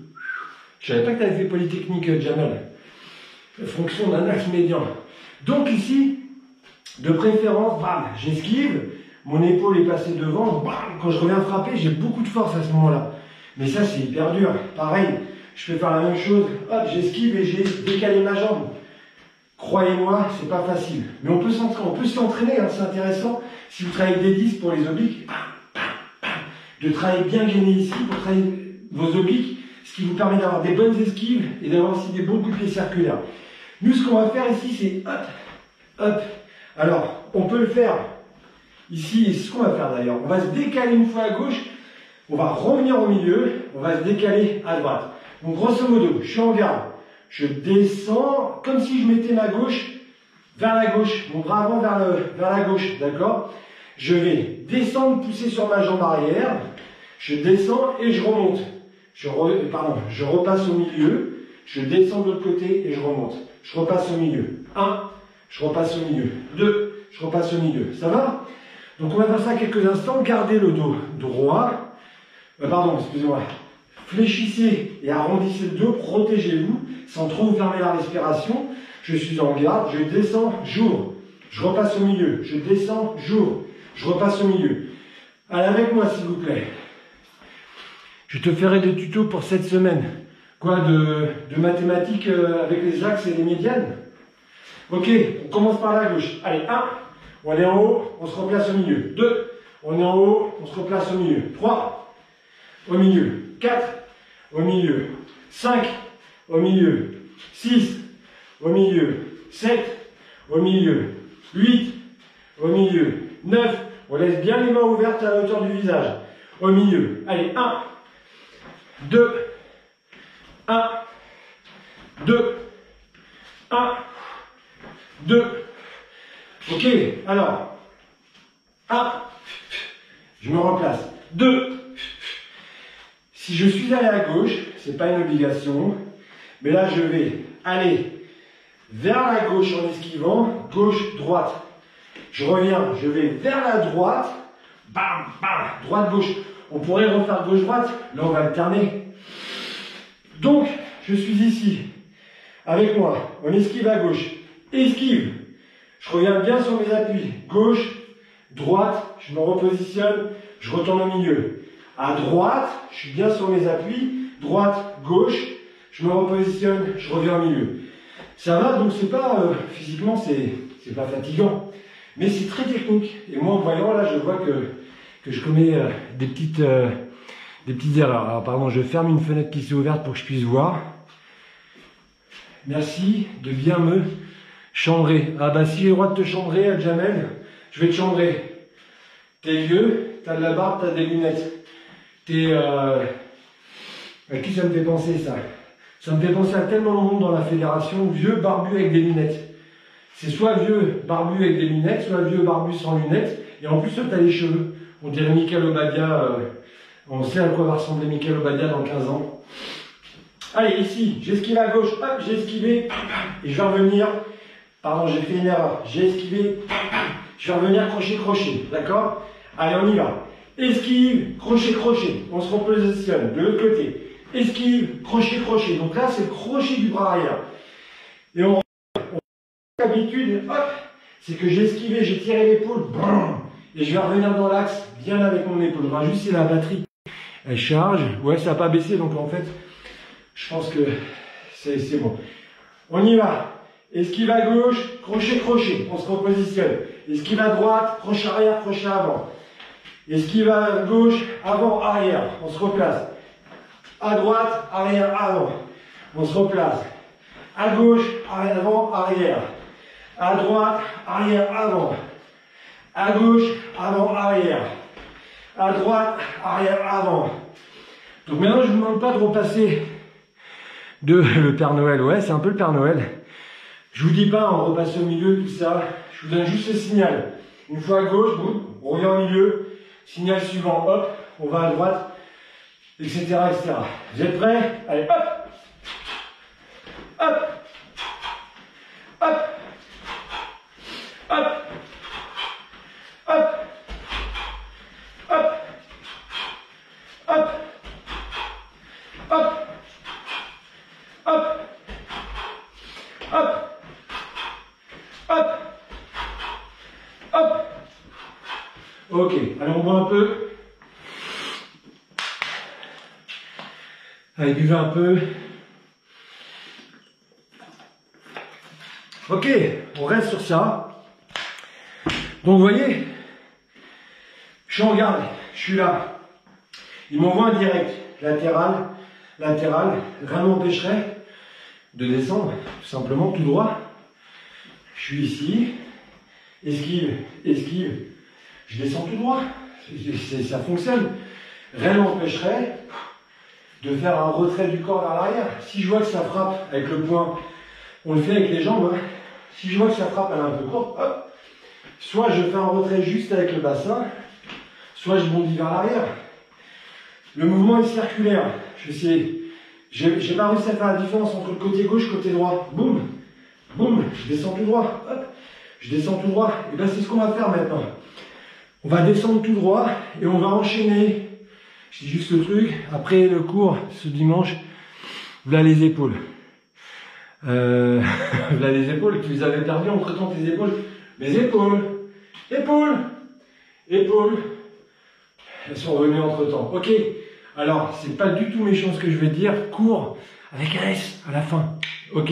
Je savais pas que tu avais fait Polytechnique, Jamel. Fonction d'un axe médian. Donc ici, de préférence, bam, j'esquive, mon épaule est passée devant, bam, quand je reviens frapper, j'ai beaucoup de force à ce moment-là. Mais ça, c'est hyper dur. Pareil, je peux faire la même chose, hop, j'esquive et j'ai décalé ma jambe. Croyez-moi, c'est pas facile. Mais on peut s'entraîner, hein, c'est intéressant. Si vous travaillez des disques pour les obliques, de travailler bien gainé ici pour travailler vos obliques, ce qui vous permet d'avoir des bonnes esquives et d'avoir aussi des bons coups de pied circulaires. Nous, ce qu'on va faire ici, c'est hop, hop. Alors, on peut le faire ici, et c'est ce qu'on va faire d'ailleurs. On va se décaler une fois à gauche, on va revenir au milieu, on va se décaler à droite. Donc, grosso modo, je suis en garde. Je descends comme si je mettais ma gauche vers la gauche, mon bras avant vers la gauche, d'accord? Je vais descendre, pousser sur ma jambe arrière, je descends et je remonte. Je repasse au milieu, je descends de l'autre côté et je remonte. Je repasse au milieu. 1, je repasse au milieu. 2, je repasse au milieu. Ça va? Donc on va faire ça quelques instants. Gardez le dos droit. Excusez-moi. Fléchissez et arrondissez le dos, protégez-vous sans trop vous fermer la respiration. Je suis en garde, je descends, j'ouvre. Je repasse au milieu. Je descends, j'ouvre. Je repasse au milieu. Allez avec moi s'il vous plaît. Je te ferai des tutos pour cette semaine. Quoi, de mathématiques avec les axes et les médianes? Ok, on commence par la gauche. Allez, 1, on est en haut, on se replace au milieu. 2, on est en haut, on se replace au milieu. 3, au milieu. 4, au milieu. 5, au milieu. 6, au milieu. 7, au milieu. 8, au milieu. 9, on laisse bien les mains ouvertes à la hauteur du visage. Au milieu. Allez, 1, 2, 1, 2, 1, 2. Ok, alors, 1, je me replace. 2, si je suis allé à gauche, c'est pas une obligation, mais là je vais aller vers la gauche en esquivant, gauche, droite. Je reviens, je vais vers la droite, bam, bam, droite, gauche. On pourrait refaire gauche-droite, là on va alterner. Donc, je suis ici, avec moi, on esquive à gauche, esquive. Je reviens bien sur mes appuis, gauche, droite, je me repositionne, je retourne au milieu. À droite, je suis bien sur mes appuis, droite, gauche, je me repositionne, je reviens au milieu. Ça va, donc c'est pas, physiquement, c'est pas fatigant. Mais c'est très technique. Et moi, en voyant, là, je vois que je commets des petites erreurs. Alors, pardon, je ferme une fenêtre qui s'est ouverte pour que je puisse voir. Merci de bien me chambrer. Ah bah, si j'ai le droit de te chambrer, Al-Jamel, je vais te chambrer. T'es vieux, t'as de la barbe, t'as des lunettes. T'es... À qui ça me fait penser, ça? Ça me fait penser à tellement de monde dans la fédération, vieux barbu avec des lunettes. C'est soit vieux barbu avec des lunettes, soit vieux barbu sans lunettes, et en plus, tu as les cheveux. On dirait Michael Obadia, on sait à quoi va ressembler Michael Obadia dans 15 ans. Allez, ici, j'ai esquivé à gauche, hop, j'ai esquivé, et je vais revenir, pardon, j'ai fait une erreur, j'ai esquivé, je vais revenir crochet, d'accord? Allez, on y va. Esquive, crochet, on se repositionne, de l'autre côté. Esquive, crochet. Donc là, c'est le crochet du bras arrière. Et l'habitude, hop, c'est que j'ai esquivé, j'ai tiré l'épaule, et je vais revenir dans l'axe, bien avec mon épaule. On va juste si la batterie, elle charge. Ouais, ça n'a pas baissé, donc en fait, je pense que c'est bon. On y va. Esquive à gauche, crochet, on se repositionne. Esquive à droite, crochet arrière, crochet avant. Esquive à gauche, avant, arrière, on se replace. À droite, arrière, avant, on se replace. À gauche, arrière, avant, arrière. À droite, arrière, avant. À gauche, avant, arrière. À droite, arrière, avant. Donc maintenant, je ne vous demande pas de repasser le Père Noël. Ouais, c'est un peu le Père Noël. Je vous dis pas, on repasse au milieu, tout ça. Je vous donne juste le signal. Une fois à gauche, boum, on revient au milieu. Signal suivant, hop, on va à droite, etc., etc. Vous êtes prêts? Allez, hop, hop, hop, hop, hop, hop, hop, hop, hop, hop, hop, hop. Ok, allez, on boit un peu. Allez, buvez un peu. Ok, on reste sur ça. Donc, vous voyez, je suis en garde, je suis là. Il m'envoie un direct, latéral. Rien ne m'empêcherait de descendre, tout simplement, tout droit. Je suis ici. Esquive. Je descends tout droit. Ça fonctionne. Rien ne m'empêcherait de faire un retrait du corps vers l'arrière. Si je vois que ça frappe avec le poing, on le fait avec les jambes. Hein. Si je vois que ça frappe, elle est un peu courte, hop. Soit je fais un retrait juste avec le bassin, soit je bondis vers l'arrière. Le mouvement est circulaire. J'ai pas réussi à faire la différence entre le côté gauche et le côté droit. Boum, boum, je descends tout droit. Hop, je descends tout droit. Et bien c'est ce qu'on va faire maintenant. On va descendre tout droit et on va enchaîner. Je dis juste le truc. Après le cours ce dimanche, voilà les épaules. Voilà les épaules. Tu les avais perdues entre temps tes épaules. Mes épaules. Épaules. Elles sont revenues entre temps. Ok. Alors, c'est pas du tout méchant ce que je vais dire. Cours avec un S à la fin. Ok.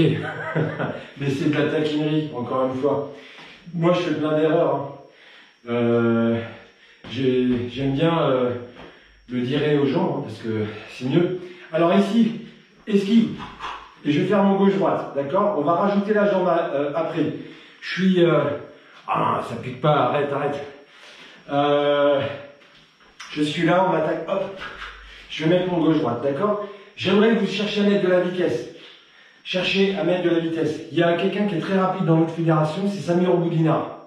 Mais c'est de la taquinerie, encore une fois. Moi, je fais plein d'erreurs. Hein. J'aime bien le dire aux gens, hein, parce que c'est mieux. Alors ici, esquive. Et je vais faire mon gauche-droite. D'accord? On va rajouter la jambe après. Je suis... Ah, ça pique pas. Arrête. Je suis là, on m'attaque. Hop. Je vais mettre mon gauche-droite, d'accord? J'aimerais que vous cherchiez à mettre de la vitesse. Cherchez à mettre de la vitesse. Il y a quelqu'un qui est très rapide dans notre fédération, c'est Samir Boudinard.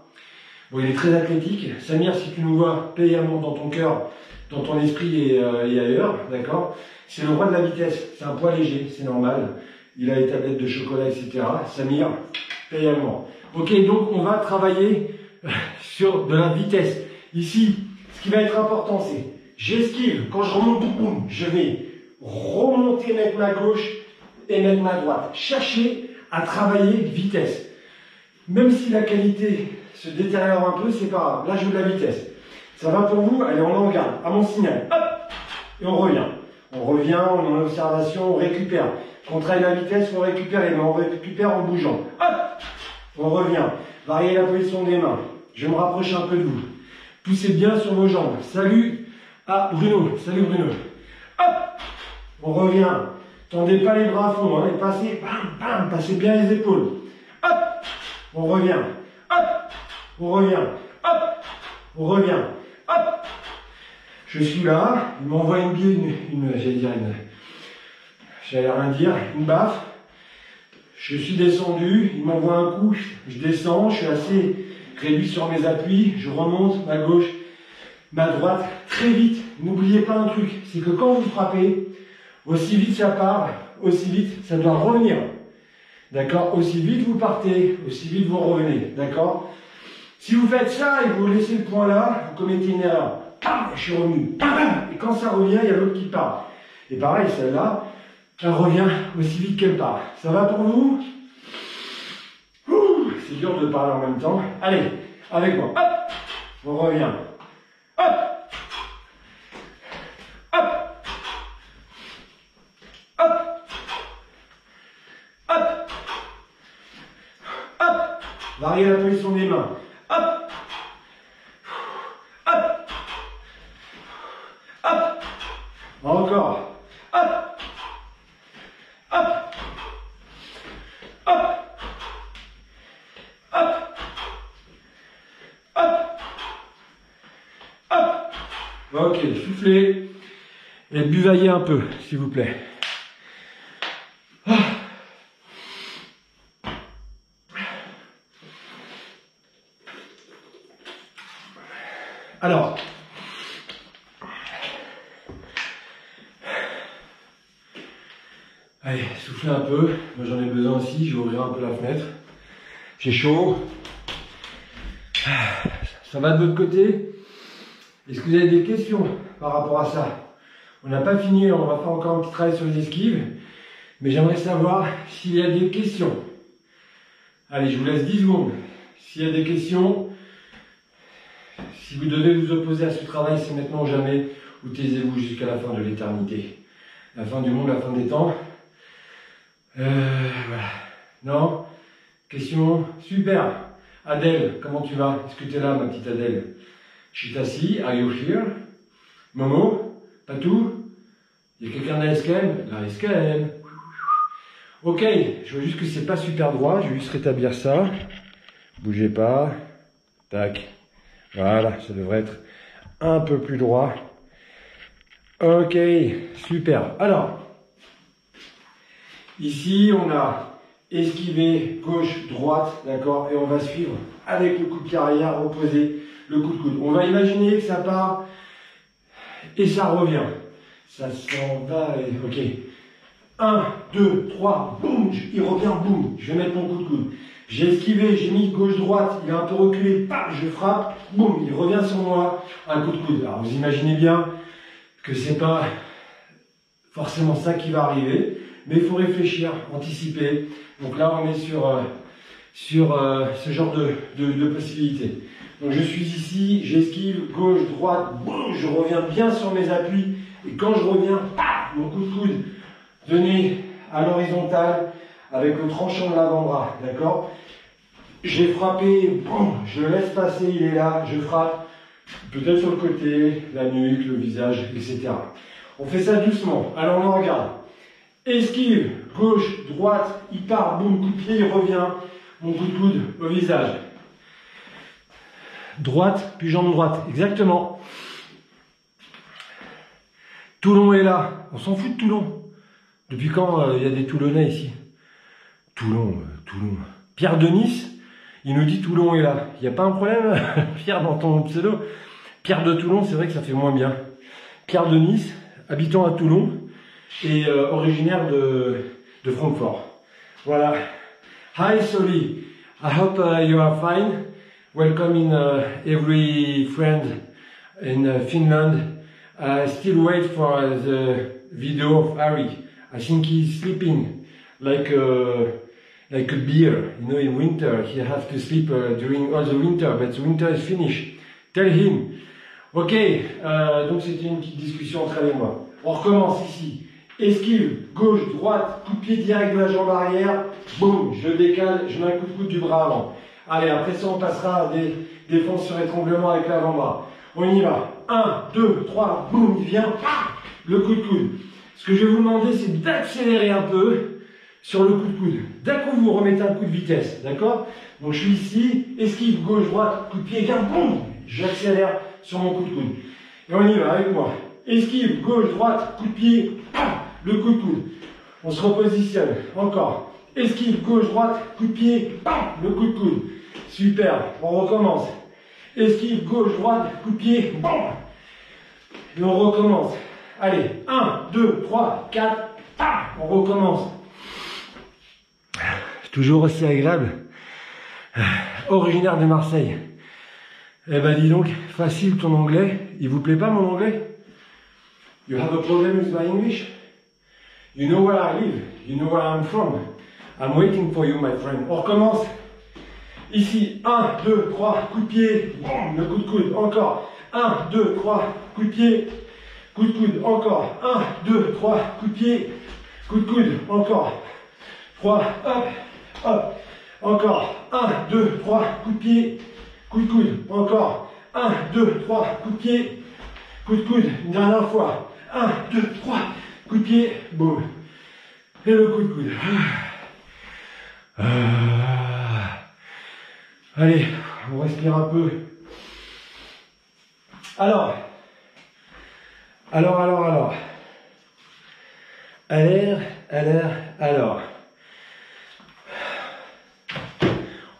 Bon, il est très athlétique. Samir, si tu nous vois, paix et amour dans ton cœur, dans ton esprit et ailleurs, d'accord? C'est le roi de la vitesse. C'est un poids léger, c'est normal. Il a les tablettes de chocolat, etc. Samir, paix et amour. Ok, donc on va travailler sur de la vitesse. Ici, ce qui va être important, c'est j'esquive. Quand je remonte, boum, je vais remonter, mettre ma gauche et mettre ma droite. Cherchez à travailler vitesse. Même si la qualité se détériore un peu, c'est pas grave. Là, je veux de la vitesse. Ça va pour vous? Allez, on en garde. À mon signal. Hop! Et on revient. On revient, on est en observation, on récupère. qu'on travaille la vitesse, on récupère les mains, on récupère en bougeant. Hop, on revient. Variez la position des mains. Je vais me rapprocher un peu de vous. Poussez bien sur vos jambes. Salut à Bruno. Salut Bruno. Hop, on revient. Tendez pas les bras à fond, hein, et passez, bam, bam, passez bien les épaules. Hop, on revient. Hop, on revient. Hop, on revient. Hop, je suis là. Il m'envoie j'allais rien dire, une baffe. Je suis descendu. Il m'envoie un coup. Je descends. Je suis assez réduit sur mes appuis. Je remonte ma gauche, ma droite, très vite. N'oubliez pas un truc, c'est que quand vous frappez, aussi vite ça part, aussi vite ça doit revenir. D'accord? Aussi vite vous partez, aussi vite vous revenez. D'accord? Si vous faites ça et vous laissez le point là, vous commettez une erreur. Bam, je suis revenu. Bam, et quand ça revient, il y a l'autre qui part. Et pareil, celle-là, elle revient aussi vite qu'elle part. Ça va pour vous? C'est dur de parler en même temps. Allez, avec moi. Hop, on revient. Hop, hop, hop, hop, hop. Variez la position des mains. Hop, hop, hop. Encore. Hop, hop, hop, hop, hop, hop. Ok, soufflez et buvaillez un peu, s'il vous plaît. Alors, allez, soufflez un peu. Moi j'en ai besoin aussi, je vais ouvrir un peu la fenêtre. J'ai chaud. Ça va de votre côté? Est-ce que vous avez des questions par rapport à ça? On n'a pas fini, on va faire encore un petit travail sur les esquives. Mais j'aimerais savoir s'il y a des questions. Allez, je vous laisse 10 secondes. S'il y a des questions, si vous devez vous opposer à ce travail, c'est maintenant ou jamais, ou taisez-vous jusqu'à la fin de l'éternité. La fin du monde, la fin des temps. Voilà. Non? Question? Super. Adèle, comment tu vas? Est-ce que tu es là, ma petite Adèle? Je suis assis. Are you here? Momo? Patou? Il y a quelqu'un de la SKM? La SKM. Ok, je vois juste que c'est pas super droit. Je vais juste rétablir ça. Bougez pas. Tac. Voilà, ça devrait être un peu plus droit. Ok, super. Alors, ici, on a esquivé, gauche, droite, d'accord? Et on va suivre avec le coup de pied arrière, opposé, le coup de coude. On va imaginer que ça part et ça revient. Ça s'en va et... Ok. 1, 2, 3, boum, il revient, boum. Je vais mettre mon coup de coude. J'ai esquivé, j'ai mis gauche-droite, il a un peu reculé, paf, je frappe, boum, il revient sur moi, un coup de coude. Alors vous imaginez bien que c'est pas forcément ça qui va arriver, mais il faut réfléchir, anticiper. Donc là, on est sur ce genre de possibilités. Donc je suis ici, j'esquive, gauche, droite, boum, je reviens bien sur mes appuis, et quand je reviens, paf, mon coup de coude donné à l'horizontale avec le tranchant de l'avant-bras, d'accord? J'ai frappé, boum, je le laisse passer, il est là, je frappe, peut-être sur le côté, la nuque, le visage, etc. On fait ça doucement. Alors on regarde. Esquive, gauche, droite, il part, boum, coup de pied, il revient, mon coup de coude au visage. Droite, puis jambe droite, exactement. Toulon est là, on s'en fout de Toulon. Depuis quand il y a des Toulonnais ici? Toulon. Pierre de Nice, il nous dit Toulon est là. Il n'y a pas un problème, Pierre, dans ton pseudo? Pierre de Toulon, c'est vrai que ça fait moins bien. Pierre de Nice, habitant à Toulon et originaire de Francfort. Voilà. Hi Soli, I hope you are fine. Welcome in every friend in Finland. I still wait for the video of Harry. I think he's sleeping like a bear. You know, in winter he has to sleep during all the winter, but the winter is finished. Tell him. Ok, donc c'était une petite discussion entre elle et moi. On recommence ici. esquive, gauche, droite, coup de pied direct de la jambe arrière, boum, je décale, je mets un coup de coude du bras avant. Allez, après ça, on passera à des défenses sur étranglement avec l'avant-bras. On y va. 1, 2, 3, boum, il vient, le coup de coude. Ce que je vais vous demander, c'est d'accélérer un peu sur le coup de coude. D'un coup, vous remettez un coup de vitesse, d'accord? Donc, je suis ici, esquive, gauche, droite, coup de pied, vient, boum, j'accélère sur mon coup de coude. Et on y va avec moi. Esquive, gauche, droite, coup de pied, le coup de coude. On se repositionne. Encore. Esquive, gauche, droite, coup de pied, le coup de coude. Super. On recommence. Esquive, gauche, droite, coup de pied, bam. Et on recommence. Allez. 1, 2, 3, 4, on recommence. Toujours aussi agréable. Originaire de Marseille. Eh ben dis donc, facile ton anglais. Il vous plaît pas mon anglais? You have a problem with my English? You know where I live. You know where I'm from. I'm waiting for you, my friend. On recommence. Ici, 1, 2, 3, coup de pied. Boum, le coup de coude. Encore. 1, 2, 3, coup de pied. Coup de coude. Encore. 1, 2, 3, coup de pied. Coup de coude. Encore. 3, hop, hop. Encore. 1, 2, 3, coup de pied. Coup de coude. Encore. 1, 2, 3, coup de pied. Coup de coude. Une dernière fois. 1, 2, 3, coup de pied. Boum. Et le coup de coude. Allez, on respire un peu. Alors.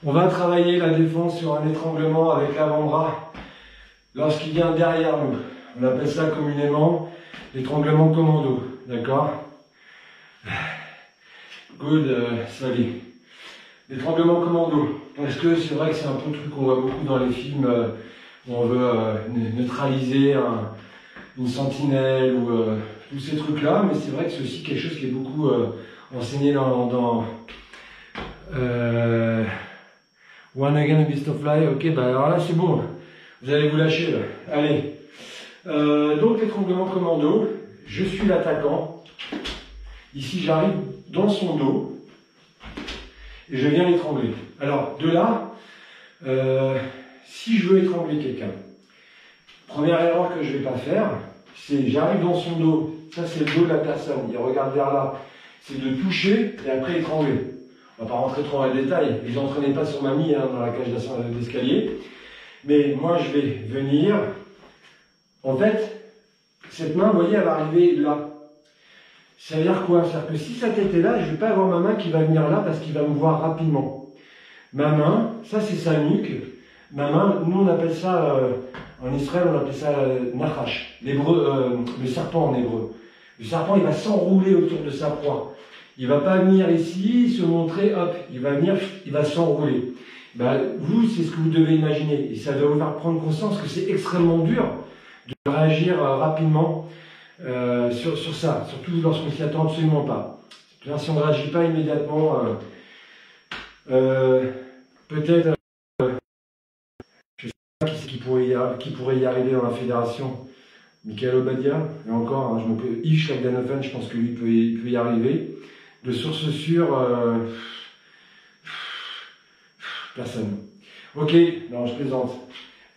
On va travailler la défense sur un étranglement avec l'avant-bras lorsqu'il vient derrière nous. On appelle ça communément l'étranglement commando. D'accord? Good, Sally. L'étranglement commando. Parce que c'est vrai que c'est un peu le truc qu'on voit beaucoup dans les films où on veut neutraliser une sentinelle ou tous ces trucs-là. Mais c'est vrai que c'est aussi quelque chose qui est beaucoup enseigné dans One Again, a Beast of Fly. Ok, bah alors là c'est bon. Vous allez vous lâcher là. Allez. Donc l'étranglement commando. Je suis l'attaquant. Ici j'arrive dans son dos. Et je viens l'étrangler. Alors, de là, si je veux étrangler quelqu'un, première erreur que je ne vais pas faire, c'est j'arrive dans son dos, ça c'est le dos de la personne, il regarde vers là, c'est de toucher et après étrangler. On ne va pas rentrer trop dans les détails, les entraînez pas sur mamie hein, dans la cage d'escalier, mais moi je vais venir, en fait, cette main, vous voyez, elle va arriver là. Ça veut dire quoi? C'est-à-dire que si sa tête est là, je ne vais pas avoir ma main qui va venir là parce qu'il va me voir rapidement. Ma main, ça c'est sa nuque. Ma main, nous on appelle ça, en Israël on appelle ça nachash, le serpent en hébreu. Le serpent il va s'enrouler autour de sa proie. Il ne va pas venir ici, se montrer, hop, il va venir, il va s'enrouler. Ben, vous, c'est ce que vous devez imaginer. Et ça doit vous faire prendre conscience que c'est extrêmement dur de réagir rapidement. Sur ça, surtout lorsqu'on s'y attend absolument pas. Si on ne réagit pas immédiatement, peut-être, je sais pas qui pourrait y arriver dans la fédération. Michael Obadia, et encore, hein, Ish Lagdanoven, je pense que lui peut y arriver. De source sûre, personne. Ok, non, je plaisante.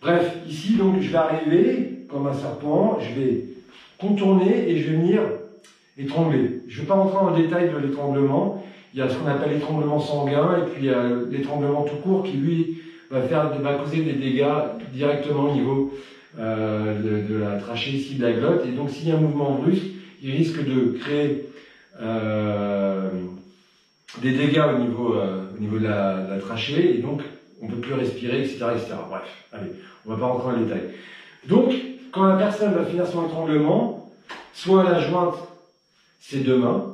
Bref, ici, donc, je vais arriver comme un serpent, je vais contourner et je vais venir étrangler. Je ne vais pas rentrer dans le détail de l'étranglement. Il y a ce qu'on appelle l'étranglement sanguin et puis l'étranglement tout court qui lui va causer des dégâts directement au niveau de la trachée ici de la glotte. Et donc s'il y a un mouvement brusque, il risque de créer des dégâts au niveau de la trachée et donc on ne peut plus respirer, etc., etc. Bref, allez, on ne va pas rentrer dans le détail. Donc, quand la personne va finir son étranglement, soit la jointe ses deux mains,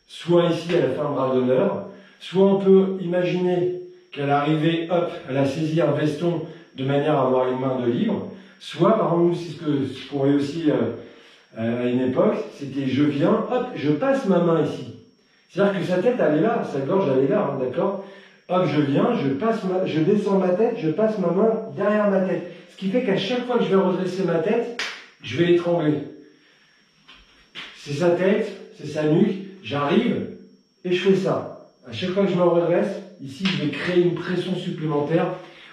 soit ici elle a fait un bras d'honneur, soit on peut imaginer qu'elle est arrivée, hop, elle a saisi un veston de manière à avoir une main de libre, soit, par exemple, c'est ce qu'on voyait aussi à une époque, c'était je viens, hop, je passe ma main ici. C'est-à-dire que sa tête elle est là, sa gorge elle est là, hein, d'accord? Hop, je viens, je descends ma tête, je passe ma main derrière ma tête. Ce qui fait qu'à chaque fois que je vais redresser ma tête, je vais l'étrangler. C'est sa tête, c'est sa nuque, j'arrive et je fais ça. À chaque fois que je me redresse, ici, je vais créer une pression supplémentaire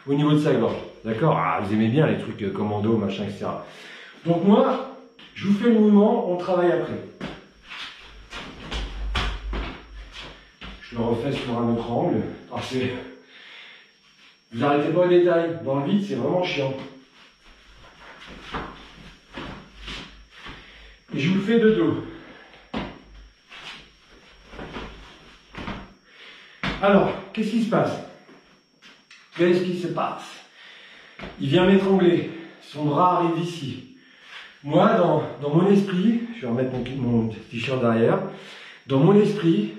au niveau de sa gorge. D'accord? Ah, vous aimez bien les trucs commando, machin, etc. Donc moi, je vous fais le mouvement, on travaille après. Je le refais sur un autre angle. Alors vous n'arrêtez pas au détail. Dans le vide, c'est vraiment chiant. Et je vous le fais de dos. Alors, qu'est-ce qui se passe? Qu'est-ce qui se passe? Il vient m'étrangler. Son bras arrive ici. Moi, dans mon esprit, je vais remettre mon t-shirt derrière. Dans mon esprit,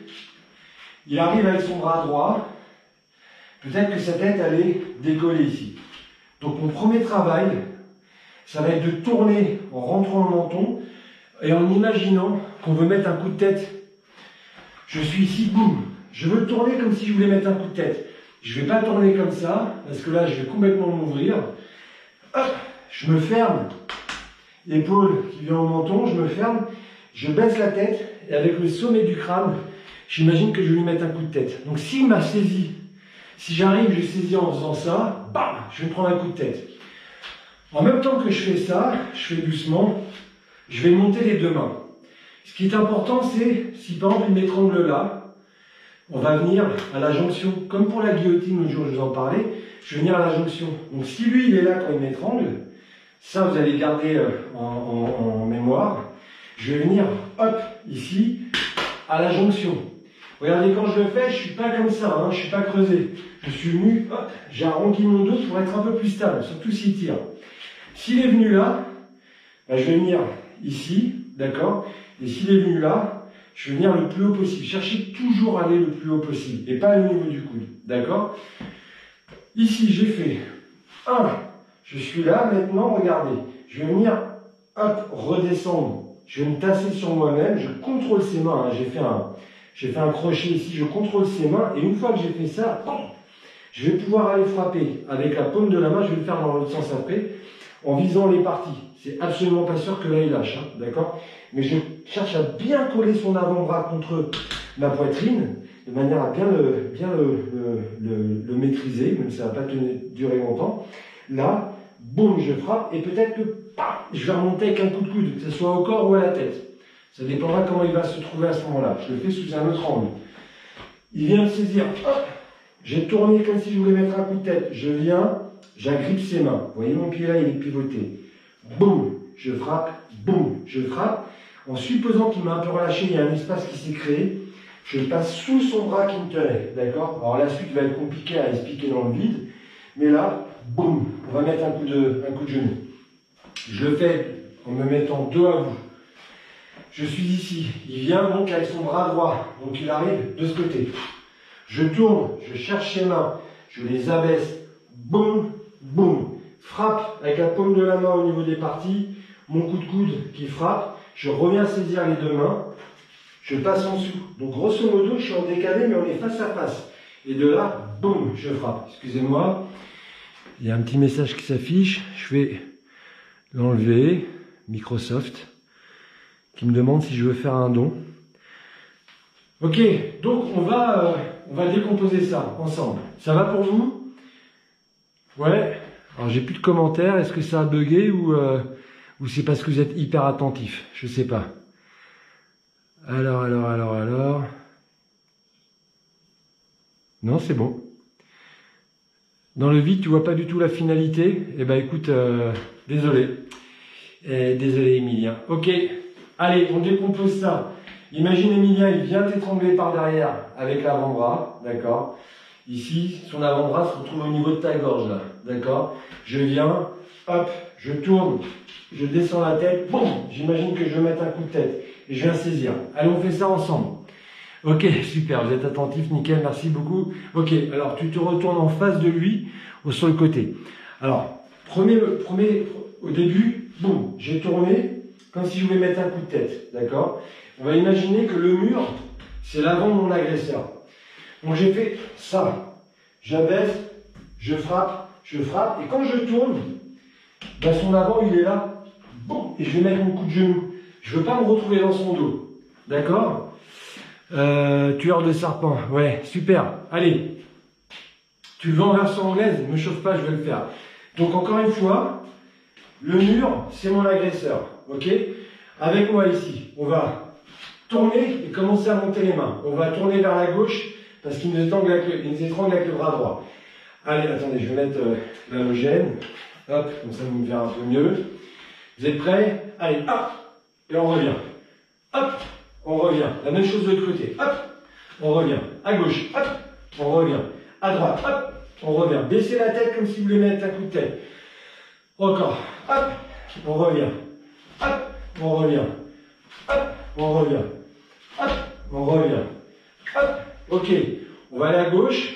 il arrive avec son bras droit. Peut-être que sa tête allait décoller ici. Donc mon premier travail, ça va être de tourner en rentrant le menton et en imaginant qu'on veut mettre un coup de tête. Je suis ici, boum. Je veux tourner comme si je voulais mettre un coup de tête. Je ne vais pas tourner comme ça, parce que là, je vais complètement m'ouvrir. Hop, je me ferme. L'épaule qui vient au menton, je me ferme. Je baisse la tête et avec le sommet du crâne, j'imagine que je vais lui mettre un coup de tête. Donc s'il m'a saisi, si j'arrive, je saisis en faisant ça, bam, je vais me prendre un coup de tête. En même temps que je fais ça, je fais doucement, je vais monter les deux mains. Ce qui est important, c'est, si par exemple il m'étrangle là, on va venir à la jonction. Comme pour la guillotine, l'autre jour je vous en parlais, je vais venir à la jonction. Donc si lui, il est là quand il m'étrangle, ça vous allez garder en mémoire. Je vais venir, hop, ici, à la jonction. Regardez, quand je le fais, je suis pas comme ça, hein, je suis pas creusé. Je suis venu, hop, j'ai arrondi mon dos pour être un peu plus stable, surtout s'il tire. S'il est venu là, ben, je vais venir ici, d'accord? Et s'il est venu là, je vais venir le plus haut possible. Cherchez toujours à aller le plus haut possible, et pas au niveau du coude, d'accord? Ici, j'ai fait 1, je suis là, maintenant, regardez, je vais venir, hop, redescendre. Je vais me tasser sur moi-même, je contrôle ses mains, hein. J'ai fait un crochet ici, je contrôle ses mains, et une fois que j'ai fait ça, je vais pouvoir aller frapper avec la paume de la main, je vais le faire dans l'autre sens après, en visant les parties. C'est absolument pas sûr que là il lâche, hein, d'accord? Mais je cherche à bien coller son avant-bras contre ma poitrine, de manière à bien le maîtriser, même si ça va pas durer longtemps. Là, boum, je frappe, et peut-être que je vais remonter avec un coup de coude, que ce soit au corps ou à la tête. Ça dépendra comment il va se trouver à ce moment-là. Je le fais sous un autre angle. Il vient de saisir, hop, j'ai tourné comme si je voulais mettre un coup de tête. Je viens, j'agrippe ses mains. Vous voyez mon pied là, il est pivoté. Boum, je frappe, boum, je frappe. En supposant qu'il m'a un peu relâché, il y a un espace qui s'est créé. Je passe sous son bras qui me tenait, d'accord? Alors la suite va être compliquée à expliquer dans le vide. Mais là, boum, on va mettre un coup de genou. Je le fais en me mettant dos à vous. Je suis ici. Il vient donc avec son bras droit. Donc il arrive de ce côté. Je tourne, je cherche ses mains, je les abaisse. Boum, boum. Frappe avec la paume de la main au niveau des parties. Mon coup de coude qui frappe. Je reviens saisir les deux mains. Je passe en dessous. Donc grosso modo, je suis en décalé, mais on est face à face. Et de là, boum, je frappe. Excusez-moi. Il y a un petit message qui s'affiche. Je vais l'enlever. Microsoft qui me demande si je veux faire un don. Ok, donc on va décomposer ça ensemble. Ça va pour vous? Ouais. Alors j'ai plus de commentaires. Est-ce que ça a bugué ou c'est parce que vous êtes hyper attentif? Je sais pas. Alors. Non, c'est bon. Dans le vide, tu vois pas du tout la finalité. Eh ben écoute, désolé. Désolé Emilien. Ok, allez, on décompose ça. Imagine Emilien, il vient t'étrangler par derrière avec l'avant-bras, d'accord? Ici, son avant-bras se retrouve au niveau de ta gorge, là, d'accord? Je viens, hop, je tourne, je descends la tête, boum, j'imagine que je vais mettre un coup de tête et je viens saisir. Allez, on fait ça ensemble. Ok, super, vous êtes attentif, nickel, merci beaucoup. Ok, alors tu te retournes en face de lui ou sur le côté. Alors, au début, boum, j'ai tourné comme si je voulais mettre un coup de tête, d'accord? On va imaginer que le mur, c'est l'avant de mon agresseur. Donc j'ai fait ça, j'abaisse, je frappe, et quand je tourne, son avant il est là, boum, et je vais mettre mon coup de genou. Je ne veux pas me retrouver dans son dos. D'accord. Tueur de serpent. Ouais, super. Allez. Tu le veux en version anglaise? Ne me chauffe pas, je vais le faire. Donc encore une fois, le mur, c'est mon agresseur. Ok? Avec moi ici, on va tourner et commencer à monter les mains. On va tourner vers la gauche parce qu'il nous étrangle avec le bras droit. Allez, attendez, je vais mettre l'halogène. Hop, comme ça vous me verrez un peu mieux. Vous êtes prêts? Allez, hop, et on revient. Hop, on revient. La même chose de l'autre côté. Hop, on revient. À gauche, hop, on revient. À droite, hop, on revient. Baissez la tête comme si vous voulez mettre un coup de tête. Encore. Hop, on revient. Hop, on revient. Hop, on revient. Hop, on revient. Hop, ok. On va aller à gauche.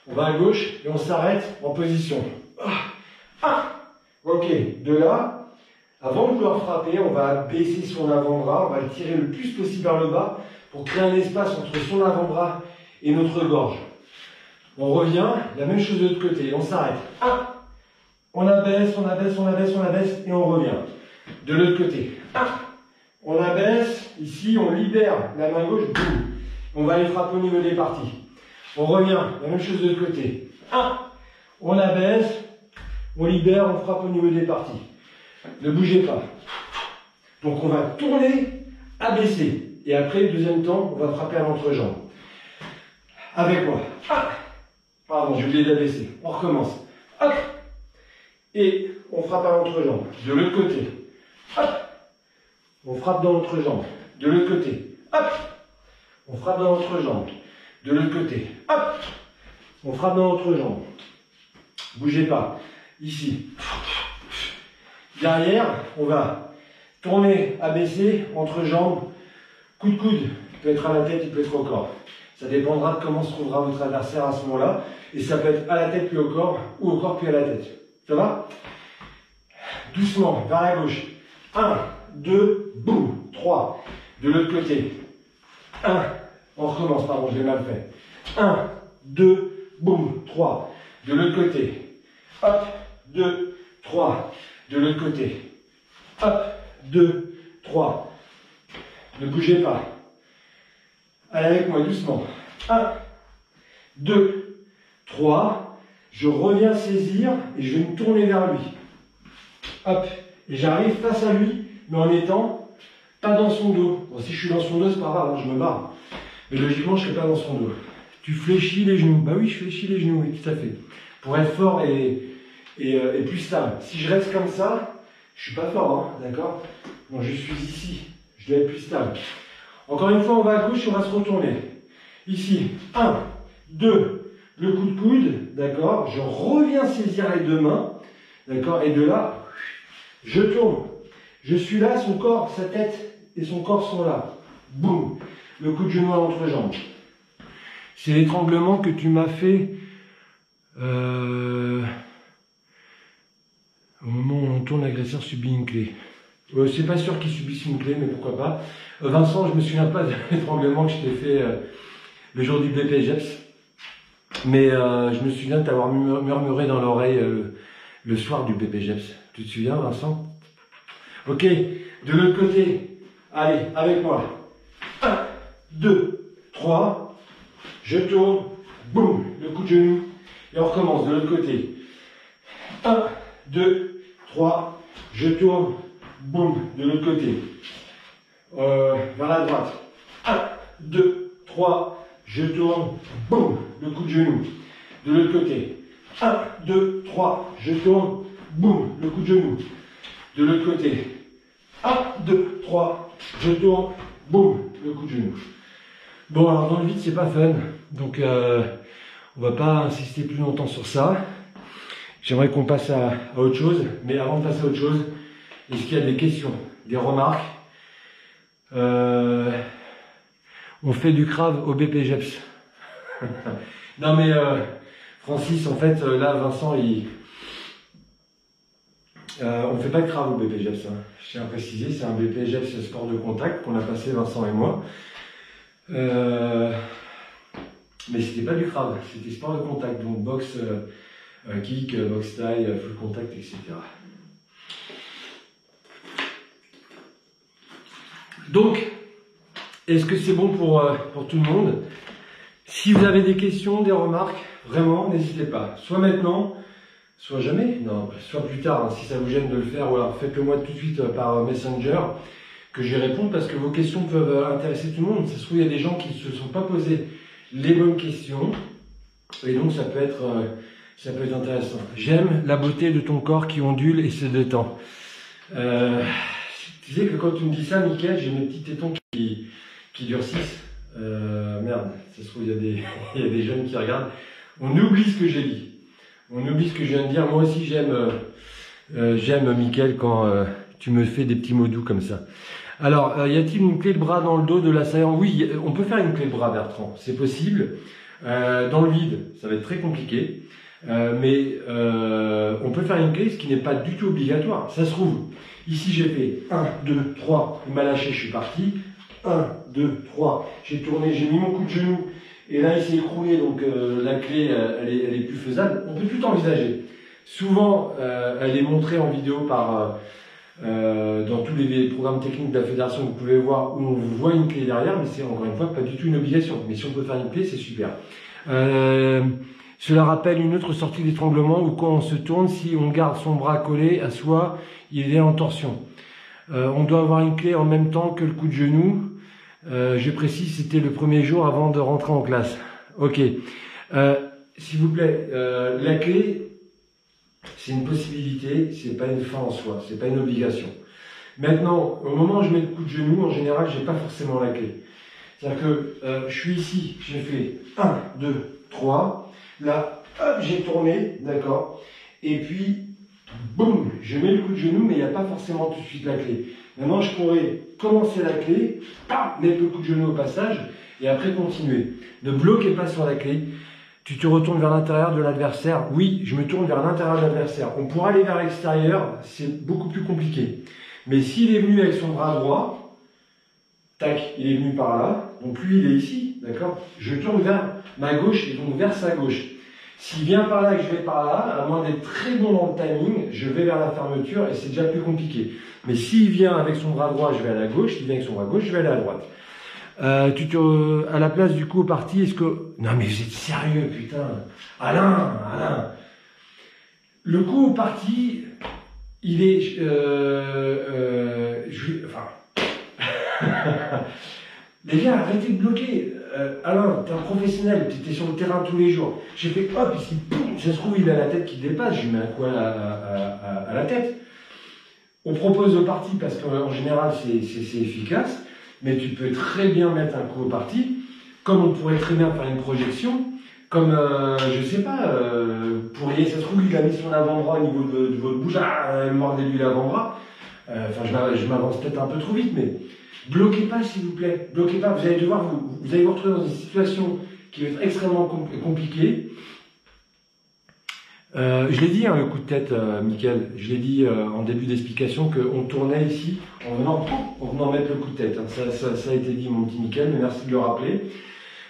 On va à gauche et on s'arrête en position. Ok. De là, avant de pouvoir frapper, on va baisser son avant-bras. On va le tirer le plus possible vers le bas pour créer un espace entre son avant-bras et notre gorge. On revient, la même chose de l'autre côté. On s'arrête. On abaisse, on abaisse, on abaisse, on abaisse et on revient. De l'autre côté. On abaisse, ici on libère la main gauche, boum. On va aller frapper au niveau des parties. On revient, la même chose de l'autre côté. On abaisse, on libère, on frappe au niveau des parties. Ne bougez pas. Donc on va tourner, abaisser. Et après, le deuxième temps, on va frapper à l'entrejambe. Avec moi. Pardon, j'ai oublié d'abaisser. On recommence. Hop. Et on frappe à l'entrejambe. De l'autre côté. Hop. On frappe dans l'entrejambe. De l'autre côté. Hop. On frappe dans l'entrejambe. De l'autre côté. Hop. On frappe dans l'entrejambe. Bougez pas. Ici. Derrière, on va tourner, abaisser, entrejambe, coup de coude. Il peut être à la tête, il peut être au corps. Ça dépendra de comment se trouvera votre adversaire à ce moment-là. Et ça peut être à la tête puis au corps, ou au corps puis à la tête. Ça va? Doucement, vers la gauche. 1, 2, boum, 3. De l'autre côté. 1, on recommence, pardon, j'ai mal fait. 1, 2, boum, 3. De l'autre côté. Hop, 2, 3. De l'autre côté. Hop, 2, 3. Ne bougez pas. Allez avec moi doucement. 1, 2, 3. Je reviens saisir et je vais me tourner vers lui. Hop. Et j'arrive face à lui, mais en étant pas dans son dos. Bon, si je suis dans son dos, c'est pas grave, hein, je me barre. Mais logiquement, je ne serai pas dans son dos. Tu fléchis les genoux. Bah oui, je fléchis les genoux, oui, tout à fait. Pour être fort et plus stable. Si je reste comme ça, je suis pas fort, hein, d'accord? Bon, je suis ici. Je dois être plus stable. Encore une fois, on va à gauche et on va se retourner. Ici, 1, 2, le coup de coude, d'accord? Je reviens saisir les deux mains, d'accord? Et de là, je tourne. Je suis là, son corps, sa tête et son corps sont là. Boum! Le coup de genou à l'entrejambe. C'est l'étranglement que tu m'as fait au moment où on tourne, l'agresseur subit une clé. C'est pas sûr qu'il subisse une clé, mais pourquoi pas. Vincent, je me souviens pas de l'étranglement que je t'ai fait le jour du BPGEPS. Mais je me souviens de t'avoir murmuré dans l'oreille le soir du BPGEPS. Tu te souviens, Vincent? Ok, de l'autre côté. Allez, avec moi. 1, 2, 3. Je tourne. Boum, le coup de genou. Et on recommence de l'autre côté. 1, 2, 3. Je tourne. Boum, de l'autre côté. Vers la droite. 1, 2, 3. Je tourne. Boum, le coup de genou. De l'autre côté. 1, 2, 3. Je tourne. Boum, le coup de genou. De l'autre côté. 1, 2, 3. Je tourne. Boum, le coup de genou. Bon, alors dans le vide, c'est pas fun. Donc, on va pas insister plus longtemps sur ça. J'aimerais qu'on passe à autre chose. Mais avant de passer à autre chose, est-ce qu'il y a des questions, des remarques? On fait du crave au BPGEPS. Non mais Francis, en fait, là, Vincent, on fait pas de crave au BPGEPS. Hein. Je tiens à préciser, c'est un BPGEPS sport de contact qu'on a passé, Vincent et moi. Mais c'était pas du crave, c'était sport de contact, donc boxe, kick, boxe taille, full contact, etc. Donc, Est-ce que c'est bon pour tout le monde? Si vous avez des questions, des remarques, vraiment, n'hésitez pas. Soit maintenant, soit jamais, non, soit plus tard, hein, si ça vous gêne de le faire, ou alors faites-le moi tout de suite par Messenger, que j'y réponde, parce que vos questions peuvent intéresser tout le monde. Ça se trouve, il y a des gens qui ne se sont pas posé les bonnes questions, et donc ça peut être intéressant. J'aime la beauté de ton corps qui ondule et se détend. Tu sais que quand tu me dis ça, Mickaël, j'ai mes petits tétons qui durcissent. Merde, ça se trouve, il y a des jeunes qui regardent. On oublie ce que j'ai dit. On oublie ce que je viens de dire. Moi aussi, j'aime Mickaël quand tu me fais des petits mots doux comme ça. Alors, y a-t-il une clé de bras dans le dos de l'assaillant? Oui, on peut faire une clé de bras, Bertrand. C'est possible. Dans le vide, ça va être très compliqué. Mais on peut faire une clé, ce qui n'est pas du tout obligatoire. Ça se trouve, ici j'ai fait 1, 2, 3, il m'a lâché, je suis parti. 1, 2, 3, j'ai tourné, j'ai mis mon coup de genou, et là il s'est écroulé, donc la clé, elle est plus faisable. On peut tout envisager. Souvent, elle est montrée en vidéo par dans tous les programmes techniques de la fédération que vous pouvez voir, où on voit une clé derrière, mais c'est encore une fois pas du tout une obligation. Mais si on peut faire une clé, c'est super. Cela rappelle une autre sortie d'étranglement où quand on se tourne, si on garde son bras collé à soi, il est en torsion. On doit avoir une clé en même temps que le coup de genou. Je précise, c'était le premier jour avant de rentrer en classe. Ok. S'il vous plaît, la clé, c'est une possibilité, c'est pas une fin en soi, c'est pas une obligation. Maintenant, au moment où je mets le coup de genou, en général, j'ai pas forcément la clé. C'est-à-dire que je suis ici, j'ai fait 1, 2, 3. Là, hop, j'ai tourné, d'accord. Et puis, boum, je mets le coup de genou, mais il n'y a pas forcément tout de suite la clé. Maintenant, je pourrais commencer la clé, mettre le coup de genou au passage, et après continuer. Ne bloquez pas sur la clé. Tu te retournes vers l'intérieur de l'adversaire. Oui, je me tourne vers l'intérieur de l'adversaire. On pourra aller vers l'extérieur, c'est beaucoup plus compliqué. Mais s'il est venu avec son bras droit, tac, il est venu par là, donc lui il est ici, d'accord. Je tourne vers ma gauche et donc vers sa gauche. S'il vient par là et que je vais par là, à moins d'être très bon dans le timing, je vais vers la fermeture et c'est déjà plus compliqué. Mais s'il vient avec son bras droit, je vais à la gauche. S'il vient avec son bras gauche, je vais aller à la droite. À la place du coup au parti, est-ce que... Non mais vous êtes sérieux, putain. Alain. Le coup au parti, il est... Les gars, arrêtez de bloquer. Alain, t'es un professionnel, t'es sur le terrain tous les jours. J'ai fait hop, ici, boum, ça se trouve, il a la tête qui dépasse, je lui mets un coup à la tête. On propose au parti parce qu'en général, c'est efficace, mais tu peux très bien mettre un coup au parti, comme on pourrait très bien faire une projection, comme, je sais pas, pourriez, ça se trouve, il a mis son avant-bras au niveau de votre bouche, mordez-lui l'avant-bras. Je m'avance peut-être un peu trop vite, mais bloquez pas, s'il vous plaît. Bloquez pas. Vous allez devoir vous allez vous retrouver dans une situation qui va être extrêmement compliquée. Je l'ai dit, hein, le coup de tête, Mickaël. Je l'ai dit en début d'explication qu'on tournait ici en venant mettre le coup de tête. Hein. Ça a été dit, mon petit Mickaël, mais merci de le rappeler.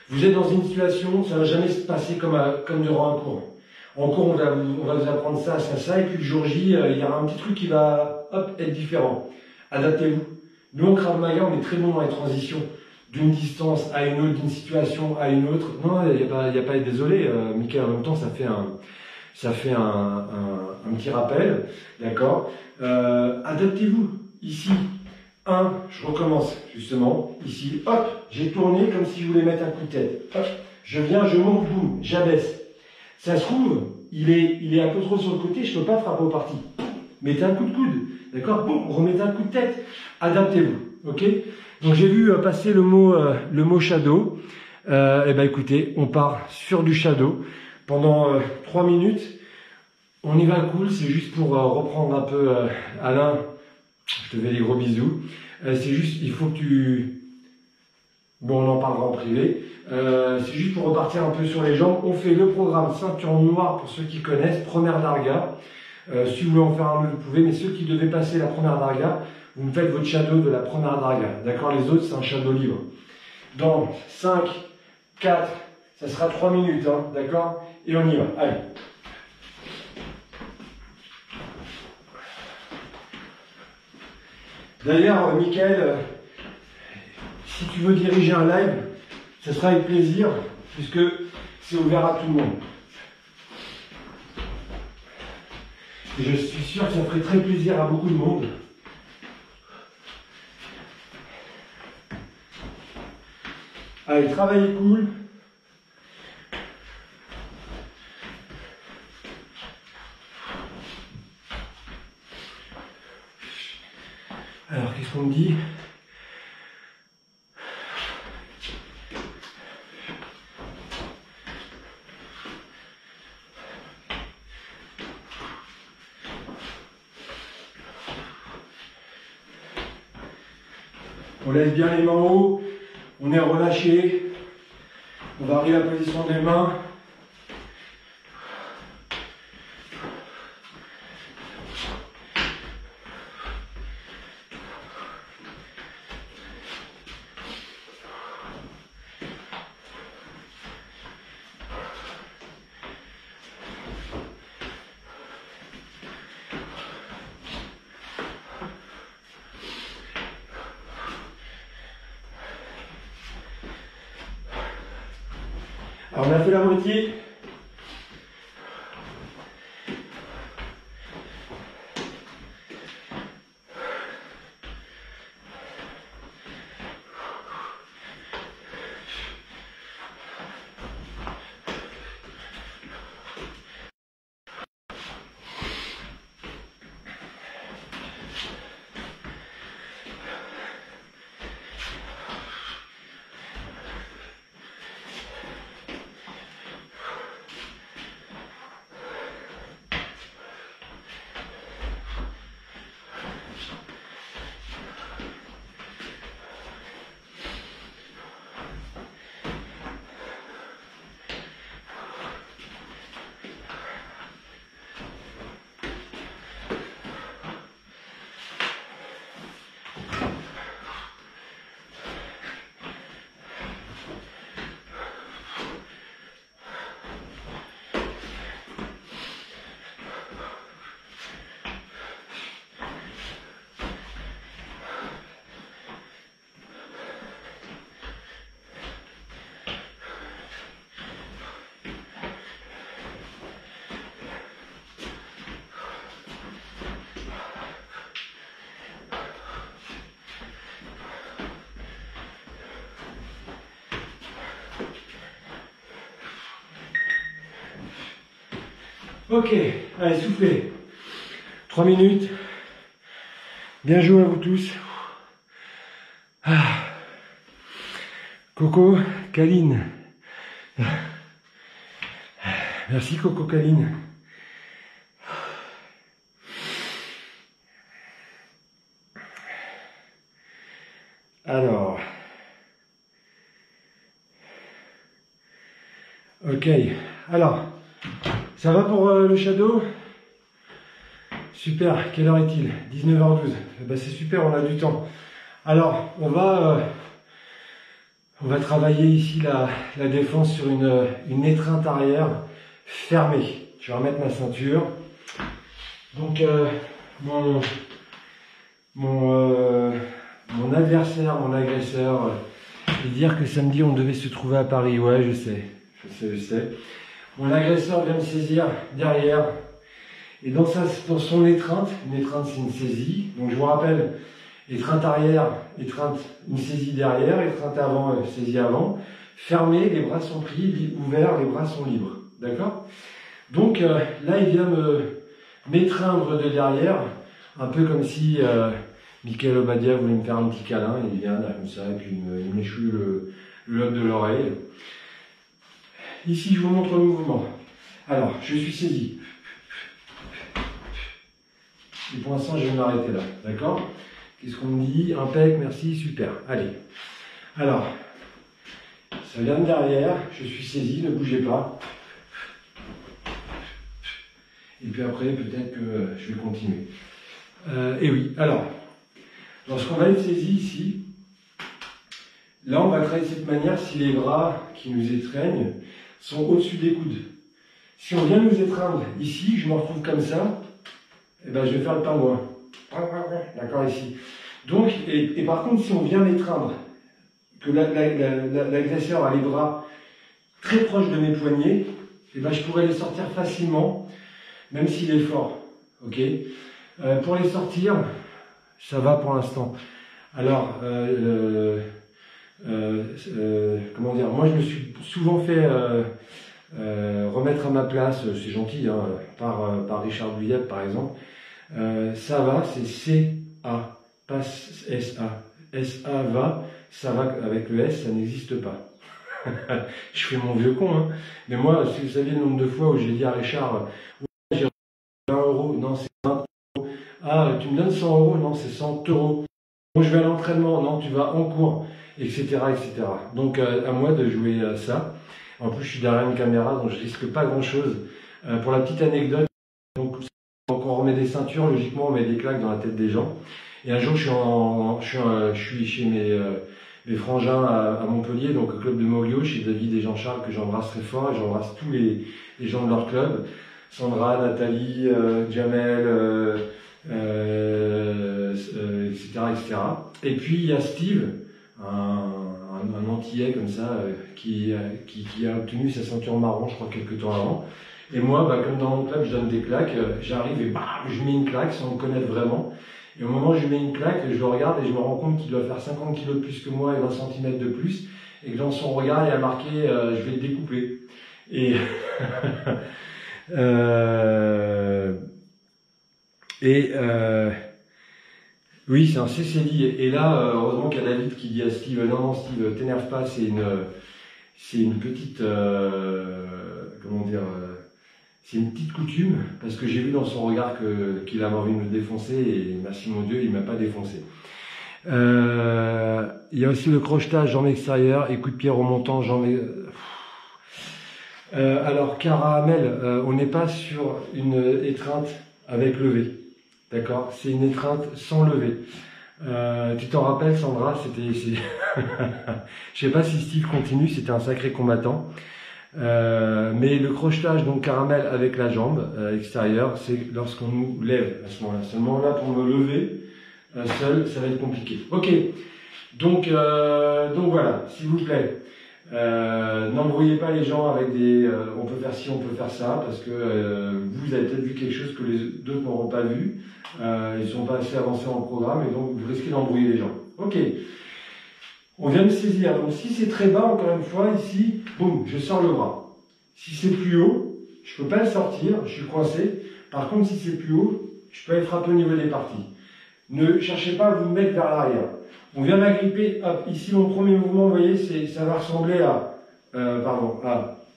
Vous êtes dans une situation, ça ne va jamais se passer comme durant un cours. En cours, on va vous apprendre ça, et puis le jour J, il y aura un petit truc qui va être différent. Adaptez-vous. Nous, en Krav Maga, on est très bon dans les transitions d'une distance à une autre, d'une situation à une autre. Non, il n'y a pas à être désolé, Mickaël, en même temps, ça fait un petit rappel, d'accord. Adaptez-vous. Ici, je recommence, justement. Ici, hop, j'ai tourné comme si je voulais mettre un coup de tête. Hop, je viens, je monte, boum, j'abaisse. Ça se trouve, il est un peu trop sur le côté, je ne peux pas frapper au parti. Mettez un coup de coude, d'accord. Boum, remettez un coup de tête. Adaptez-vous, ok. Donc j'ai vu passer le mot shadow. Eh ben écoutez, on part sur du shadow pendant 3 minutes. On y va cool, c'est juste pour reprendre un peu Alain. Je te fais des gros bisous. C'est juste, il faut que tu... Bon, on en parlera en privé. C'est juste pour repartir un peu sur les jambes. On fait le programme ceinture noire pour ceux qui connaissent, première darga. Si vous voulez en faire un autre, vous pouvez, mais ceux qui devaient passer la première darga, vous me faites votre shadow de la première darga. D'accord? Les autres, c'est un shadow libre. Dans 5, 4, ça sera 3 minutes, hein, d'accord? Et on y va. Allez. D'ailleurs, Mickaël, si tu veux diriger un live, ce sera avec plaisir, puisque c'est ouvert à tout le monde. Et je suis sûr que ça ferait très plaisir à beaucoup de monde. Allez, travail est cool. Alors, qu'est-ce qu'on me dit? On laisse bien les mains haut, on est relâché, on varie la position des mains. Alors on a fait la moitié. Ok, allez, soufflez. 3 minutes. Bien joué à vous tous. Ah. Coco, Caline. Merci Coco, Caline. Alors. Ok, alors. Ça va pour le shadow? Super, quelle heure est-il? 19h12. Ben, c'est super, on a du temps. Alors, on va travailler ici la défense sur une étreinte arrière fermée. Je vais remettre ma ceinture. Donc, mon adversaire, mon agresseur, et dire que samedi on devait se trouver à Paris. Ouais, je sais. Mon agresseur vient me saisir derrière. Et dans son étreinte, une étreinte c'est une saisie. Donc je vous rappelle, étreinte arrière, étreinte, une saisie derrière, étreinte avant, saisie avant. Fermé, les bras sont pris, ouverts, les bras sont libres. D'accord? Donc là, il vient m'étreindre de derrière, un peu comme si Michael Obadia voulait me faire un petit câlin. Il vient là comme ça, et puis il m'échoue le lobe de l'oreille. Ici, je vous montre le mouvement. Alors, je suis saisi. Et pour l'instant, je vais m'arrêter là. D'accord? Qu'est-ce qu'on me dit? Impec, merci, super. Allez. Alors, ça vient de derrière. Je suis saisi, ne bougez pas. Et puis après, peut-être que je vais continuer. Et oui, alors, lorsqu'on va être saisi ici, là, on va travailler de cette manière si les bras qui nous étreignent sont au-dessus des coudes. Si on vient nous étreindre ici, je me retrouve comme ça, et ben je vais faire le pingouin. D'accord, ici. Donc, et par contre, si on vient m'étreindre, que l'agresseur a les bras très proches de mes poignets, et ben je pourrais les sortir facilement, même s'il est fort. Ok. Pour les sortir, ça va pour l'instant. Alors, comment dire, moi je me suis souvent fait remettre à ma place, c'est gentil, hein, par Richard Bouillette par exemple. Ça va, c'est C-A, pas S-A. S-A va, ça va avec le S, ça n'existe pas. Je fais mon vieux con, hein. Mais moi, si vous saviez le nombre de fois où j'ai dit à Richard, ouais, j'ai 20 euros, non c'est 20 euros. Ah, tu me donnes 100 euros, non c'est 100 euros. Bon, je vais à l'entraînement, non tu vas en cours, etc. etc. Donc à moi de jouer ça. En plus je suis derrière une caméra, donc je risque pas grand chose. Pour la petite anecdote, donc on remet des ceintures, logiquement on met des claques dans la tête des gens. Et un jour je suis chez mes frangins à Montpellier, donc au club de Morio, chez David et Jean-Charles, que j'embrasse très fort, et j'embrasse tous les gens de leur club. Sandra, Nathalie, Jamel, etc., etc. Et puis il y a Steve, un Antillais comme ça, qui a obtenu sa ceinture marron, je crois, quelques temps avant. Et moi, bah, comme dans mon club, je donne des claques, j'arrive et bam, je mets une claque sans me connaître vraiment. Et au moment où je mets une claque, je le regarde et je me rends compte qu'il doit faire 50 kg de plus que moi et 20 cm de plus. Et que dans son regard, il a marqué je vais te découper. Et, oui, c'est un CCD. Et là, heureusement qu'il y a David qui dit à Steve, non, non, Steve, t'énerve pas, c'est une petite, comment dire, c'est une petite coutume, parce que j'ai vu dans son regard qu'il avait envie de me défoncer, et merci mon Dieu, il m'a pas défoncé. Il y a aussi le crochetage, jambe extérieure, et coup de pied remontant, jambe... alors, Caramel, on n'est pas sur une étreinte avec levé, d'accord? C'est une étreinte sans levé. Tu t'en rappelles, Sandra, je sais pas si Steve continue, c'était un sacré combattant. Mais le crochetage, donc caramel avec la jambe extérieure, c'est lorsqu'on nous lève à ce moment-là. Seulement là, pour me lever seul, ça va être compliqué. Ok, donc voilà, s'il vous plaît, n'embrouillez pas les gens avec des on peut faire ci, on peut faire ça, parce que vous avez peut-être vu quelque chose que les d'autres n'auront pas vu, ils sont pas assez avancés en programme, et donc vous risquez d'embrouiller les gens. Ok. On vient de saisir, donc si c'est très bas, encore une fois, ici, boum, je sors le bras. Si c'est plus haut, je peux pas le sortir, je suis coincé. Par contre, si c'est plus haut, je peux aller frapper au niveau des parties. Ne cherchez pas à vous mettre vers l'arrière. On vient m'agripper, hop, ici mon premier mouvement, vous voyez, ça va ressembler à, hop,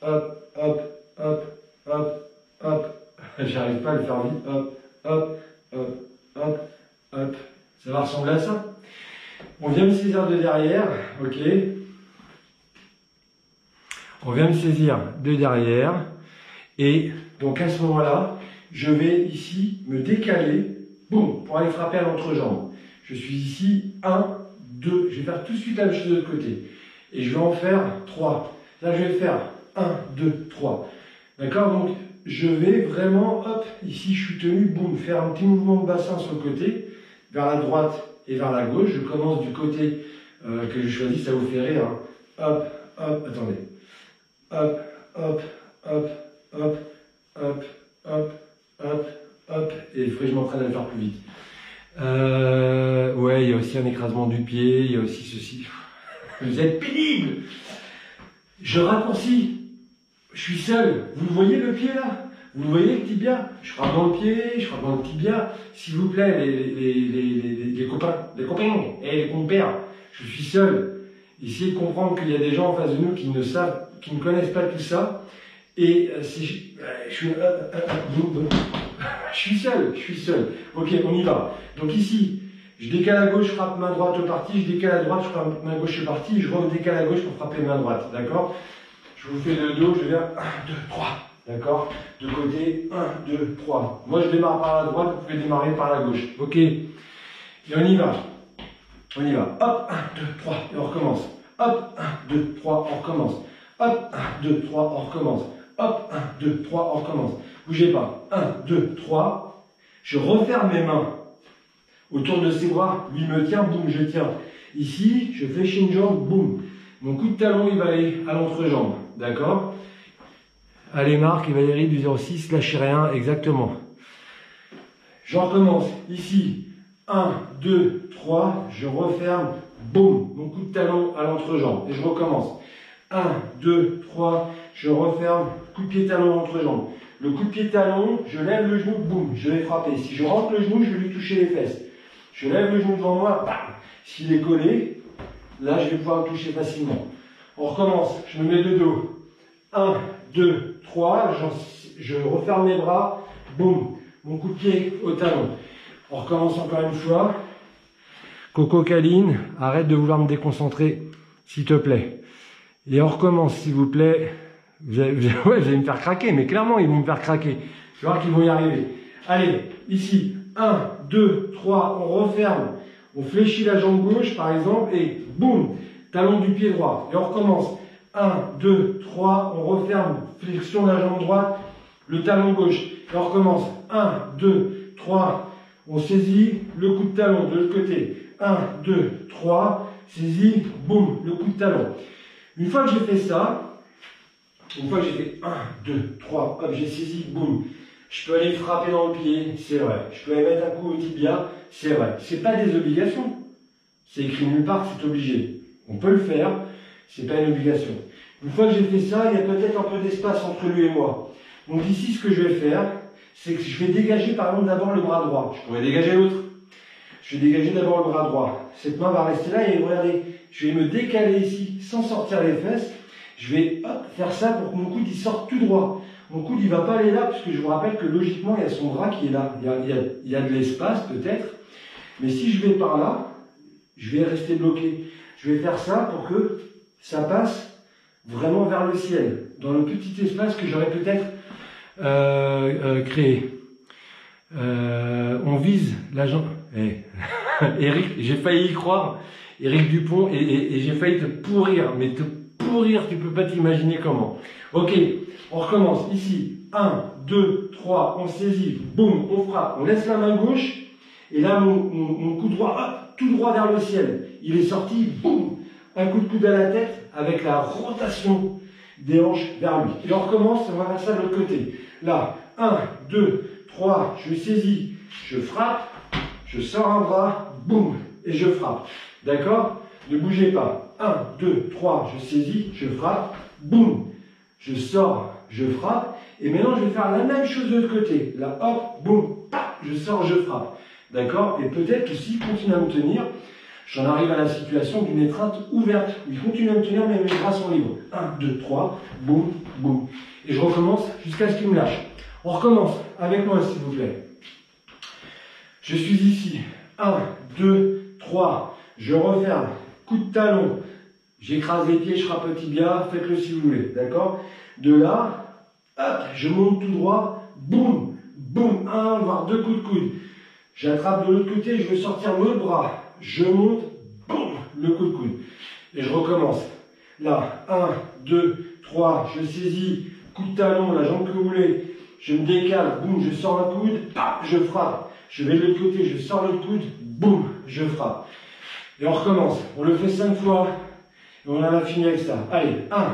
hop, hop, hop, hop, j'arrive pas à le faire vite, hop, hop, hop, hop, hop, ça va ressembler à ça. On vient me saisir de derrière, ok. On vient me saisir de derrière, et donc à ce moment-là, je vais ici me décaler, boum, pour aller frapper à l'entrejambe. Je suis ici, 1, 2, je vais faire tout de suite la même chose de l'autre côté. Et je vais en faire 3. Là, je vais faire 1, 2, 3. D'accord? Donc, je vais vraiment, hop, ici, je suis tenu, boum, faire un petit mouvement de bassin sur le côté, vers la droite et vers la gauche. Je commence du côté que je choisis, ça vous fait rire. Hein. Hop, hop, attendez. Hop, hop, hop, hop, hop, hop, hop, hop. Et il faudrait que je m'entraîne à le faire plus vite. Ouais, il y a aussi un écrasement du pied, il y a aussi ceci. Vous êtes pénible. Je raccourcis. Je suis seul. Vous le voyez le pied là? Vous le voyez le tibia? Je frappe dans le pied, je frappe dans le tibia. S'il vous plaît, les copains et les compères, je suis seul. Essayez de comprendre qu'il y a des gens en face de nous qui ne connaissent pas tout ça. Et je suis seul. Ok, on y va. Donc ici, je décale à gauche, je frappe main droite, partie. Je décale à droite, je frappe main gauche, partie. Je redécale à gauche pour frapper main droite. D'accord? Je vous fais le dos, je viens 1, 2, 3. D'accord? De côté, 1, 2, 3. Moi, je démarre par la droite, vous pouvez démarrer par la gauche. Ok? Et on y va. On y va. Hop, 1, 2, 3. Et on recommence. Hop, 1, 2, 3. On recommence. Hop, 1, 2, 3. On recommence. Hop, 1, 2, 3. On recommence. Bougez pas. 1, 2, 3. Je referme mes mains. autour de ses bras. Lui me tient, boum, je tiens. Ici, je fléchis une jambe, boum. Mon coup de talon, il va aller à l'entrejambe. D'accord? Allez, Marc et Valérie du 06, lâchez rien, exactement. Je recommence. Ici, 1, 2, 3, je referme, boum, mon coup de talon à l'entrejambe. Et je recommence. 1, 2, 3, je referme, coup de pied talon à l'entrejambe. Le coup de pied talon, je lève le genou, boum, je vais frapper. Si je rentre le genou, je vais lui toucher les fesses. Je lève le genou devant moi, bam. S'il est collé, là, je vais pouvoir le toucher facilement. On recommence. Je me mets de dos. 1, 2, 3. Je referme mes bras. Boum. Mon coup de pied au talon. On recommence encore une fois. Coco Caline, arrête de vouloir me déconcentrer, s'il te plaît. Et on recommence, s'il vous plaît. Vous allez me faire craquer, mais clairement, ils vont me faire craquer. Je vais voir qu'ils vont y arriver. Allez, ici. 1, 2, 3. On referme. On fléchit la jambe gauche, par exemple, et boum, talon du pied droit. Et on recommence. 1, 2, 3, on referme, flexion de la jambe droite, le talon gauche. Et on recommence. 1, 2, 3, on saisit le coup de talon de l'autre côté. 1, 2, 3, saisis, boum, le coup de talon. Une fois que j'ai fait ça, une fois que j'ai fait 1, 2, 3, hop, j'ai saisi, boum. Je peux aller frapper dans le pied, c'est vrai. Je peux aller mettre un coup au tibia, c'est vrai. C'est pas des obligations. C'est écrit nulle part que c'est obligé. On peut le faire, c'est pas une obligation. Une fois que j'ai fait ça, il y a peut-être un peu d'espace entre lui et moi. Donc ici, ce que je vais faire, c'est que je vais dégager par exemple d'abord le bras droit. Je pourrais dégager l'autre. Je vais dégager d'abord le bras droit. Cette main va rester là et regardez, je vais me décaler ici sans sortir les fesses. Je vais hop, faire ça pour que mon coude il sorte tout droit. Mon coude il va pas aller là parce que je vous rappelle que logiquement il y a son bras qui est là. Il y a de l'espace peut-être. Mais si je vais par là, je vais rester bloqué. Je vais faire ça pour que ça passe vraiment vers le ciel, dans le petit espace que j'aurais peut-être créé. On vise la jambe. Eric, j'ai failli y croire. Eric Dupont, et j'ai failli te pourrir, mais te pourrir, tu peux pas t'imaginer comment. Ok, on recommence ici. 1, 2, 3, on saisit, boum, on frappe, on laisse la main gauche, et là mon coup droit, hop, tout droit vers le ciel. Il est sorti, boum, un coup de coude à la tête avec la rotation des hanches vers lui. Et on recommence, on va faire ça de l'autre côté. Là, 1, 2, 3, je saisis, je frappe, je sors un bras, boum, et je frappe. D'accord? Ne bougez pas. 1, 2, 3, je saisis, je frappe, boum, je sors, je frappe. Et maintenant, je vais faire la même chose de l'autre côté. Là, hop, boum, paf, je sors, je frappe. D'accord? Et peut-être que s'il continue à me tenir, j'en arrive à la situation d'une étreinte ouverte. Il continue à me tenir, mais mes bras sont libres. 1, 2, 3, boum, boum. Et je recommence jusqu'à ce qu'il me lâche. On recommence avec moi, s'il vous plaît. Je suis ici. 1, 2, 3. Je referme. Coup de talon. J'écrase les pieds, je frappe le tibia. Faites-le si vous voulez. D'accord? De là, hop, je monte tout droit. Boum, boum. 1, voire 2 coups de coude. J'attrape de l'autre côté, je veux sortir l'autre bras. Je monte, boum, le coup de coude. Et je recommence. Là, 1, 2, 3, je saisis, coup de talon, la jambe que vous voulez. Je me décale, boum, je sors un coude, paf, je frappe. Je vais de l'autre côté, je sors l'autre coude, boum, je frappe. Et on recommence. On le fait 5 fois. Et on en a fini avec ça. Allez, 1.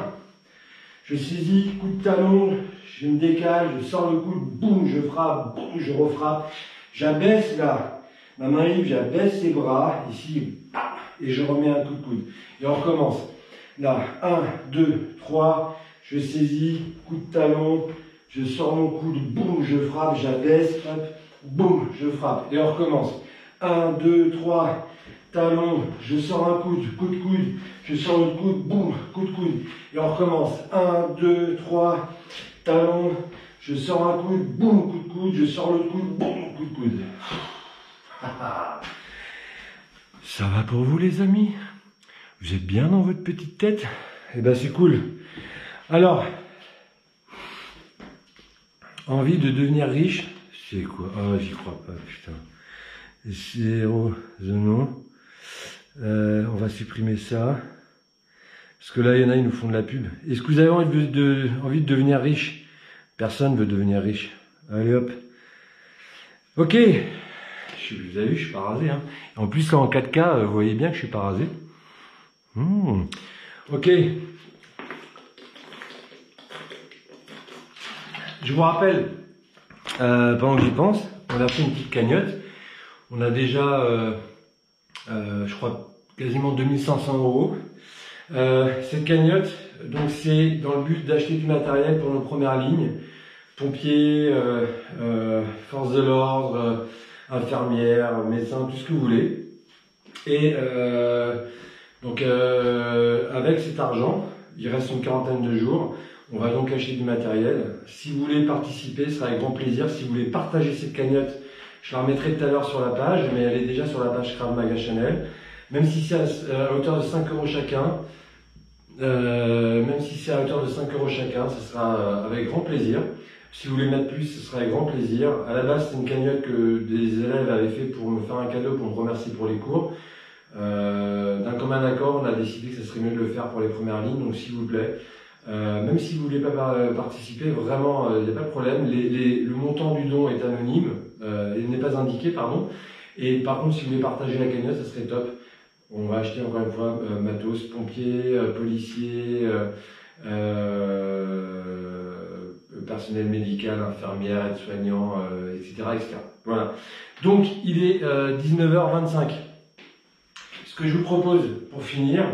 Je saisis, coup de talon, je me décale, je sors le coude, boum, je frappe, boum, je refrappe. J'abaisse là, ma main libre, j'abaisse ses bras, ici, et je remets un coup de coude. Et on recommence. Là, 1, 2, 3, je saisis, coup de talon, je sors mon coude, boum, je frappe, j'abaisse, hop, boum, je frappe. Et on recommence. 1, 2, 3, talon, je sors un coude, coup de coude, je sors l'autre coude, boum, coup de coude. Et on recommence. 1, 2, 3, talon, je sors un coude, boum, coup de coude, je sors l'autre coude, boum, coup de coude. Ça va pour vous les amis? Vous êtes bien dans votre petite tête? Eh ben c'est cool. Alors, envie de devenir riche? C'est quoi? Ah, j'y crois pas, putain. Zéro, non. On va supprimer ça. Parce que là, il y en a, ils nous font de la pub. Est-ce que vous avez envie de devenir riche? Personne veut devenir riche. Allez hop. Ok. vous avez vu, je suis pas rasé. Hein. En plus, là, en 4K, vous voyez bien que je suis pas rasé. Ok. Je vous rappelle, pendant que j'y pense, on a fait une petite cagnotte. On a déjà, je crois, quasiment 2500 euros. Cette cagnotte, donc c'est dans le but d'acheter du matériel pour nos premières lignes. Pompiers, forces de l'ordre, infirmières, médecins, tout ce que vous voulez. Et donc avec cet argent, il reste une quarantaine de jours, on va donc acheter du matériel. Si vous voulez participer, ce sera avec grand plaisir. Si vous voulez partager cette cagnotte, je la remettrai tout à l'heure sur la page, mais elle est déjà sur la page Krav Maga Channel. Même si c'est à hauteur de 5 euros chacun, ce sera avec grand plaisir. Si vous voulez mettre plus, ce sera avec grand plaisir. À la base, c'est une cagnotte que des élèves avaient fait pour me faire un cadeau, pour me remercier pour les cours. D'un commun accord, on a décidé que ce serait mieux de le faire pour les premières lignes, donc s'il vous plaît, même si vous voulez pas participer, vraiment, il n'y a pas de problème. Le montant du don est anonyme, il n'est pas indiqué, pardon. Et par contre, si vous voulez partager la cagnotte, ça serait top. On va acheter encore une fois matos, pompiers, policiers, personnel médical, infirmière, aide-soignant, etc., etc. Voilà. Donc, il est 19h25. Ce que je vous propose pour finir,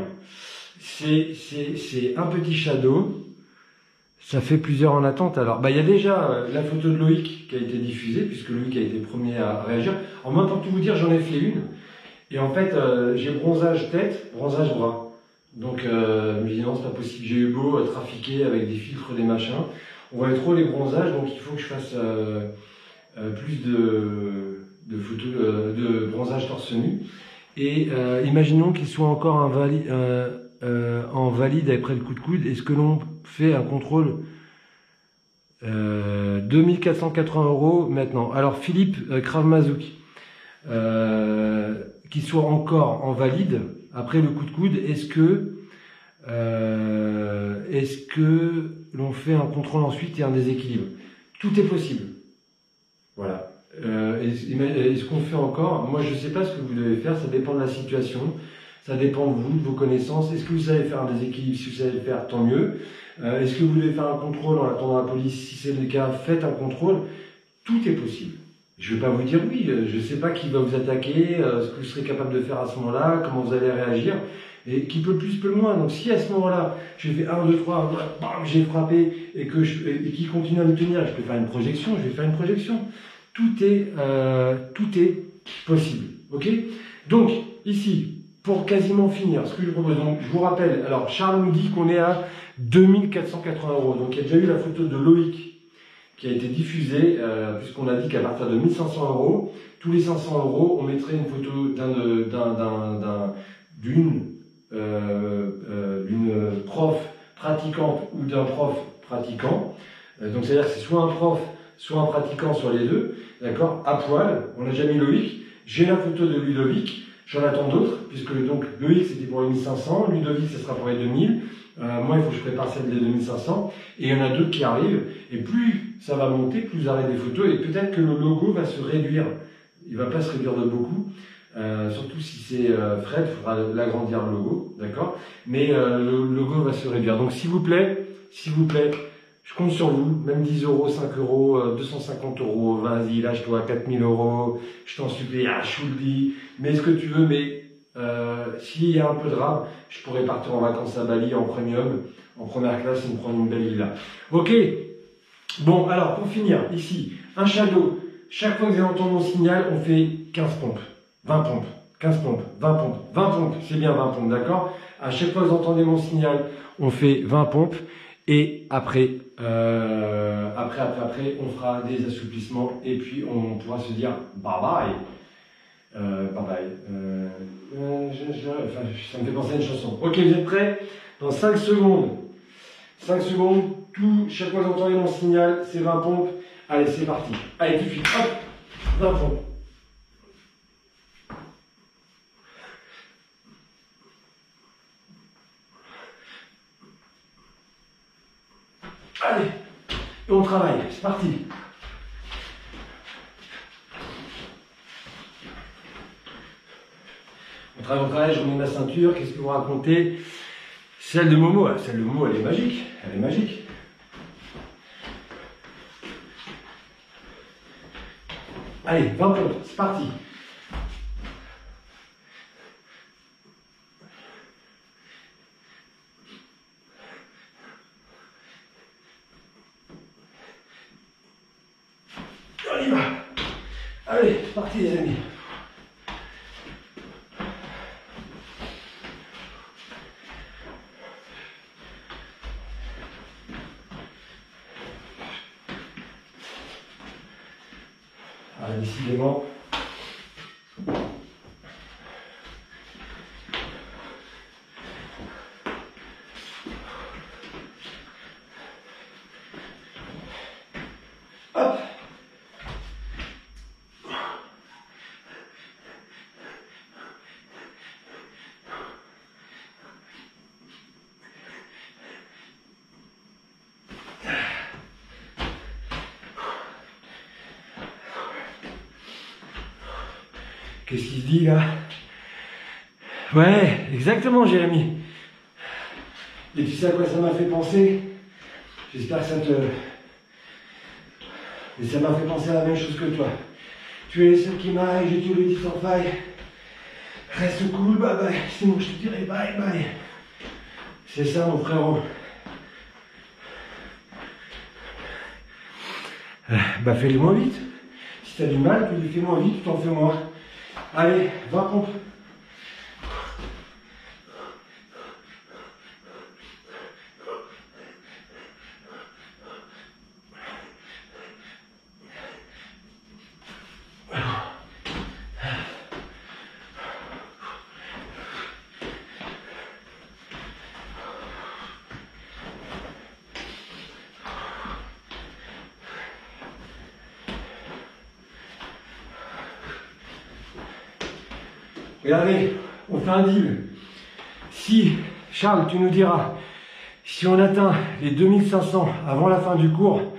c'est un petit shadow. Ça fait plusieurs en attente. Alors, il y a déjà la photo de Loïc qui a été diffusée, puisque Loïc a été le premier à réagir. En même temps, pour tout vous dire, j'en ai fait une. Et en fait, j'ai bronzage tête, bronzage bras. Donc, je me dis non, c'est pas possible. J'ai eu beau trafiquer avec des filtres, des machins. On voit trop les bronzages, donc il faut que je fasse plus de photos de bronzage torse nu. Et imaginons qu'il soit encore en valide après le coup de coude. Est-ce que l'on fait un contrôle 2480 euros maintenant. Alors Philippe Krav Mazouk, qu'il soit encore en valide après le coup de coude, est-ce que l'on fait un contrôle ensuite et un déséquilibre? Tout est possible. Voilà. Est-ce qu'on fait encore? Moi, je ne sais pas ce que vous devez faire. Ça dépend de la situation. Ça dépend de vous, de vos connaissances. Est-ce que vous savez faire un déséquilibre? Si vous savez le faire, tant mieux. Est-ce que vous devez faire un contrôle en attendant la police? Si c'est le cas, faites un contrôle. Tout est possible. Je ne vais pas vous dire oui. Je ne sais pas qui va vous attaquer, ce que vous serez capable de faire à ce moment-là, comment vous allez réagir. Et qui peut plus, peut moins. Donc si à ce moment-là, j'ai fait 1, 2, 3, bam, j'ai frappé et qu'il continue à me tenir, je peux faire une projection, je vais faire une projection. Tout est possible. Ok? Donc, ici, pour quasiment finir, ce que je propose, donc, je vous rappelle, alors Charles nous dit qu'on est à 2480 euros. Donc il y a déjà eu la photo de Loïc qui a été diffusée, puisqu'on a dit qu'à partir de 1500 euros, tous les 500 euros, on mettrait une photo d'une prof pratiquante ou d'un prof pratiquant. Donc c'est-à-dire que c'est soit un prof, soit un pratiquant sur les deux, d'accord, à poil. On a déjà mis Loïc. J'ai la photo de Ludovic. J'en attends d'autres, puisque donc Loïc c'était pour les 1500, Ludovic ce sera pour les 2000. Moi il faut que je prépare celle des 2500. Et il y en a d'autres qui arrivent. Et plus ça va monter, plus vous aurez des photos. Et peut-être que le logo va se réduire. Il va pas se réduire de beaucoup. Surtout si c'est Fred, il faudra l'agrandir le logo, d'accord. Mais le logo va se réduire. Donc s'il vous plaît, je compte sur vous, même 10 euros, 5 euros, 250 euros, vas-y, lâche-toi, 4000 euros, je t'en supplie, je vous le dis, mets ce que tu veux, mais s'il y a un peu de rame, je pourrais partir en vacances à Bali en premium, en première classe, et me prendre une belle villa. Ok. Bon, alors, pour finir, ici, un shadow. Chaque fois que vous allez entendre mon signal, on fait 15 pompes, 20 pompes, 15 pompes, 20 pompes, 20 pompes, c'est bien 20 pompes, d'accord? À chaque fois que vous entendez mon signal, on fait 20 pompes. Et après, on fera des assouplissements et puis on pourra se dire bye bye. Bye bye. Ça me fait penser à une chanson. Ok, vous êtes prêts? Dans 5 secondes. 5 secondes, chaque fois que vous entendez mon signal, c'est 20 pompes. Allez, c'est parti. Allez, tout de suite, hop, 20 pompes. Allez, et on travaille, c'est parti. On travaille, je remets ma ceinture, qu'est-ce que vous racontez? Celle de Momo, celle de Momo, elle est magique. Elle est magique. Allez, 20 pompes, c'est parti. On y va. Allez, c'est parti les amis. Ah, décidément. Hop. Qu'est-ce qu'il se dit là? Ouais, exactement Jérémy. Et tu sais à quoi ça m'a fait penser? J'espère que ça te... Et ça m'a fait penser à la même chose que toi. Tu es le seul qui m'aille, j'ai tout le dit sans faille. Reste cool, bye bye. Sinon je te dirai bye bye. C'est ça mon frérot. Bah fais-le moins vite. Si t'as du mal, tu le fais moins vite, tu t'en fais moins. Allez, 20 pompes. Regardez, on fait un deal. Si, Charles, tu nous diras, si on atteint les 2500 avant la fin du cours,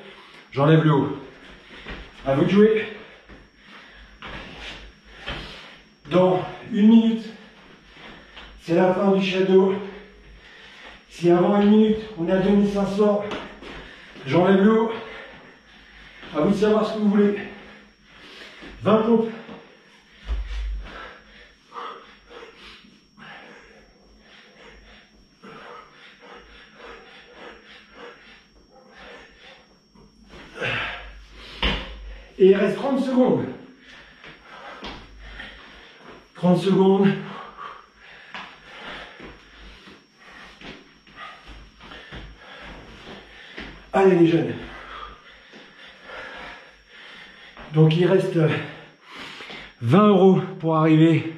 j'enlève le haut. À vous de jouer. Dans 1 minute, c'est la fin du shadow. Si avant 1 minute, on est à 2500, j'enlève le haut. À vous de savoir ce que vous voulez. 20 pompes. Et il reste 30 secondes. 30 secondes. Allez les jeunes. Donc il reste 20 € pour arriver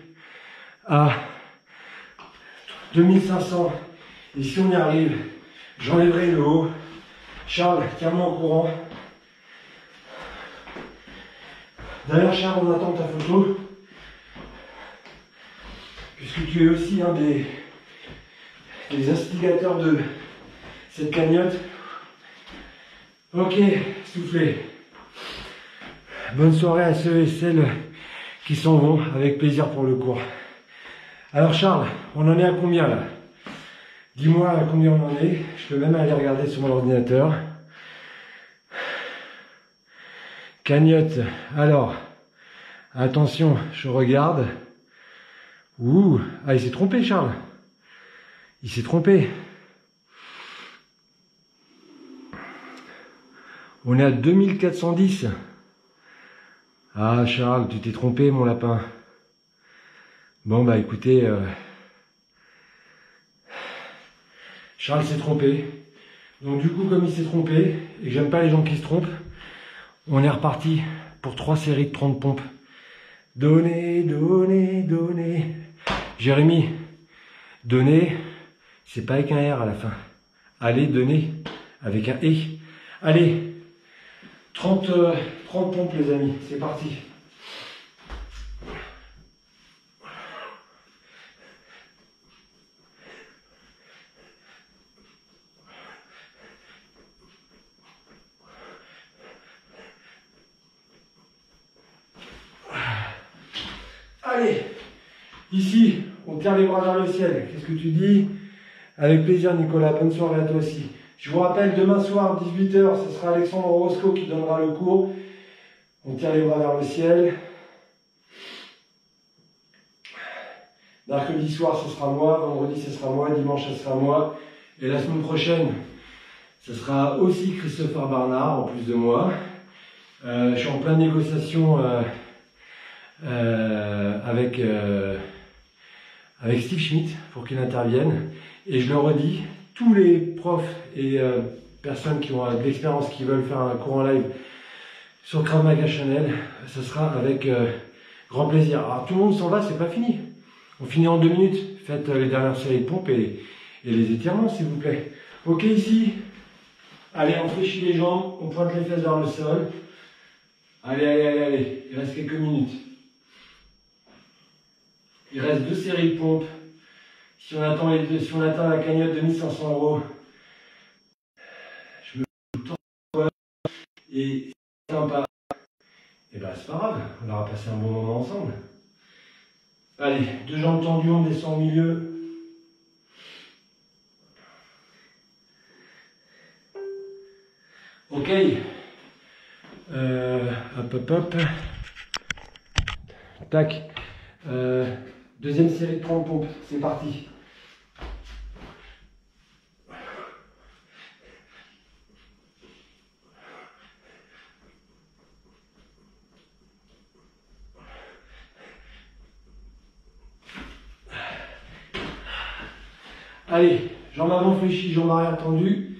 à 2500. Et si on y arrive, j'enlèverai le haut. Charles, tiens-moi au courant. D'ailleurs, Charles, on attend ta photo. Puisque tu es aussi un des instigateurs de cette cagnotte. Ok, soufflez. Bonne soirée à ceux et celles qui s'en vont avec plaisir pour le cours. Alors Charles, on en est à combien là? Dis-moi à combien on en est. Je peux même aller regarder sur mon ordinateur. Cagnotte. Alors, attention, je regarde. Ouh, ah il s'est trompé Charles. Il s'est trompé. On est à 2410. Ah Charles, tu t'es trompé mon lapin. Bon bah écoutez, Charles s'est trompé. Donc du coup comme il s'est trompé, et que j'aime pas les gens qui se trompent, on est reparti pour 3 séries de 30 pompes. Donnez, donnez, donnez. Jérémy, donnez, c'est pas avec un R à la fin. Allez, donnez, avec un E. Allez, 30 pompes les amis, c'est parti. Allez, ici, On tire les bras vers le ciel. Qu'est-ce que tu dis? Avec plaisir, Nicolas. Bonne soirée à toi aussi. Je vous rappelle, demain soir, 18 h, ce sera Alexandre Roscoe qui donnera le cours. On tire les bras vers le ciel. Mercredi soir, ce sera moi. Vendredi, ce sera moi. Dimanche, ce sera moi. Et la semaine prochaine, ce sera aussi Christopher Barnard, en plus de moi. Je suis en pleine négociation avec Steve Schmidt pour qu'il intervienne. Et je le redis, tous les profs et personnes qui ont de l'expérience, qui veulent faire un cours en live sur Krav Maga Channel, ce sera avec grand plaisir. Alors tout le monde s'en va, c'est pas fini. On finit en 2 minutes. Faites les dernières séries de pompes et les étirements, s'il vous plaît. Ok, ici. Allez, on fléchit les jambes, on pointe les fesses vers le sol. Allez, allez, allez, allez. Il reste quelques minutes. Il reste 2 séries de pompes. Si on atteint la cagnotte de 1500 €, je me tourne et c'est sympa. Et ben c'est pas grave, on aura passé un bon moment ensemble. Allez, 2 jambes tendues, on descend au milieu. Ok. Hop, hop, hop. Tac. Deuxième série de pompes, c'est parti. Allez, jambes avant fléchies, jambes arrière tendues.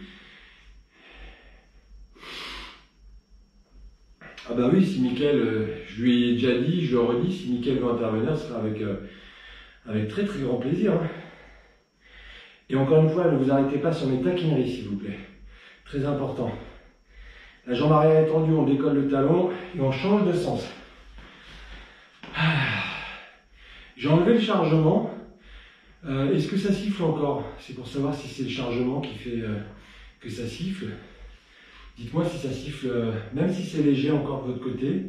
Ah bah oui, si Mickaël, je lui ai déjà dit, je le redis, si Mickaël veut intervenir, ce sera avec très très grand plaisir. Hein. Et encore une fois, ne vous arrêtez pas sur mes taquineries, s'il vous plaît. Très important. La jambe arrière est tendue, on décolle le talon et on change de sens. J'ai enlevé le chargement. Est-ce que ça siffle encore? C'est pour savoir si c'est le chargement qui fait que ça siffle. Dites-moi si ça siffle, même si c'est léger encore de votre côté.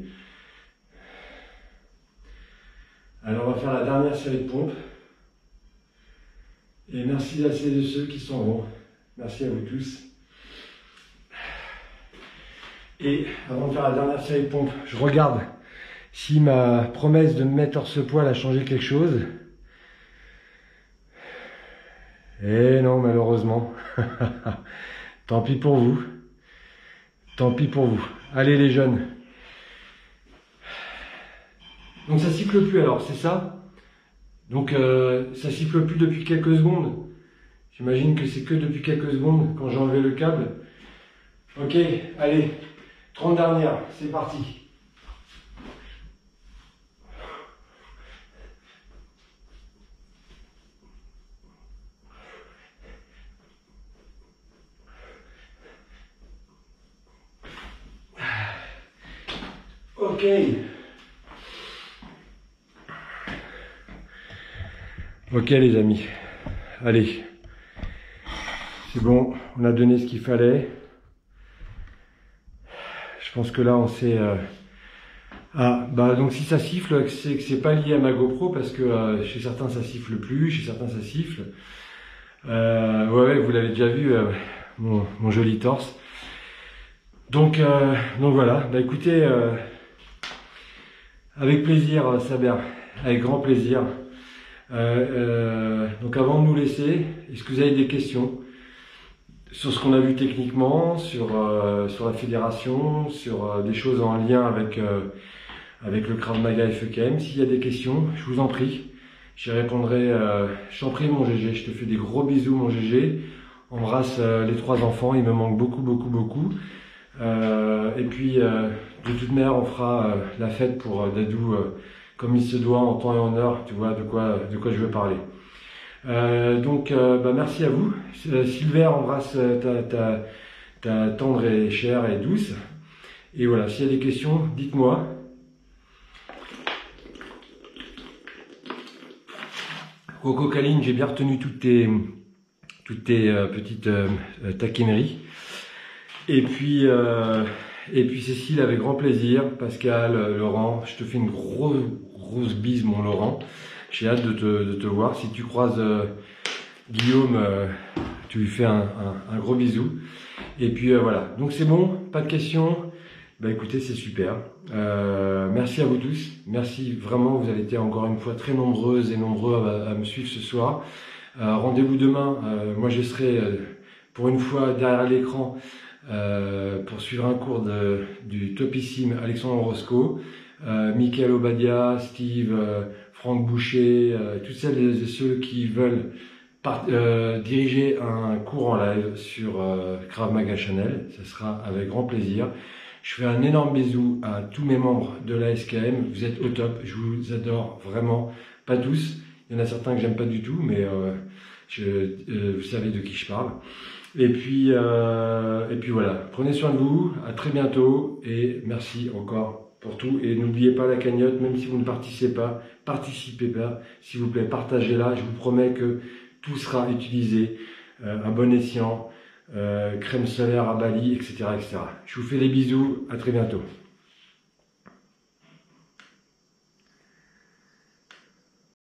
Alors on va faire la dernière série de pompes. Et merci à celles et ceux qui sont bons. Merci à vous tous. Et avant de faire la dernière série de pompes, je regarde si ma promesse de me mettre hors ce poil a changé quelque chose. Et non, malheureusement. Tant pis pour vous. Tant pis pour vous. Allez les jeunes. Donc ça siffle plus alors, c'est ça? Donc ça siffle plus depuis quelques secondes. J'imagine que c'est que depuis quelques secondes quand j'ai enlevé le câble. Ok, allez, 30 dernières, c'est parti. Ok. Ok les amis. Allez. C'est bon, on a donné ce qu'il fallait. Je pense que là on s'est... Ah, bah donc si ça siffle, c'est que c'est pas lié à ma GoPro parce que chez certains ça siffle plus, chez certains ça siffle. Ouais, vous l'avez déjà vu, mon joli torse. Donc voilà, bah écoutez, avec plaisir Saber, avec grand plaisir. Donc avant de nous laisser, est-ce que vous avez des questions sur ce qu'on a vu techniquement, sur la fédération, sur des choses en lien avec le Krav Maga FEKM? S'il y a des questions, je vous en prie, j'y répondrai. Je t'en prie mon GG, je te fais des gros bisous mon GG. Embrasse les 3 enfants, il me manque beaucoup. Et puis de toute manière on fera la fête pour Dadou comme il se doit en temps et en heure, tu vois de quoi je veux parler. Donc bah merci à vous. Silver embrasse ta tendre et chère et douce. Et voilà, s'il y a des questions, dites-moi. Coco Caline, j'ai bien retenu toutes tes petites taquineries. Et puis Cécile, avec grand plaisir. Pascal, Laurent, je te fais une grosse bise, mon Laurent. J'ai hâte de te voir. Si tu croises Guillaume, tu lui fais un gros bisou. Et puis voilà, donc c'est bon, pas de questions. Bah écoutez, c'est super. Merci à vous tous. Merci vraiment, vous avez été encore une fois très nombreuses et nombreux à me suivre ce soir. Rendez-vous demain. Moi je serai pour une fois derrière l'écran pour suivre un cours du topissime Alexandre Roscoe. Michael Obadia, Steve, Franck Boucher, toutes celles et ceux qui veulent diriger un cours en live sur Krav Maga Channel, ce sera avec grand plaisir. Je fais un énorme bisou à tous mes membres de la SKM, vous êtes au top, je vous adore vraiment, pas tous, il y en a certains que j'aime pas du tout, mais vous savez de qui je parle. Et puis voilà, prenez soin de vous, à très bientôt et merci encore pour tout. Et n'oubliez pas la cagnotte, même si vous ne participez pas, s'il vous plaît, partagez-la, je vous promets que tout sera utilisé à bon escient, crème solaire à Bali, etc., etc. Je vous fais des bisous, à très bientôt.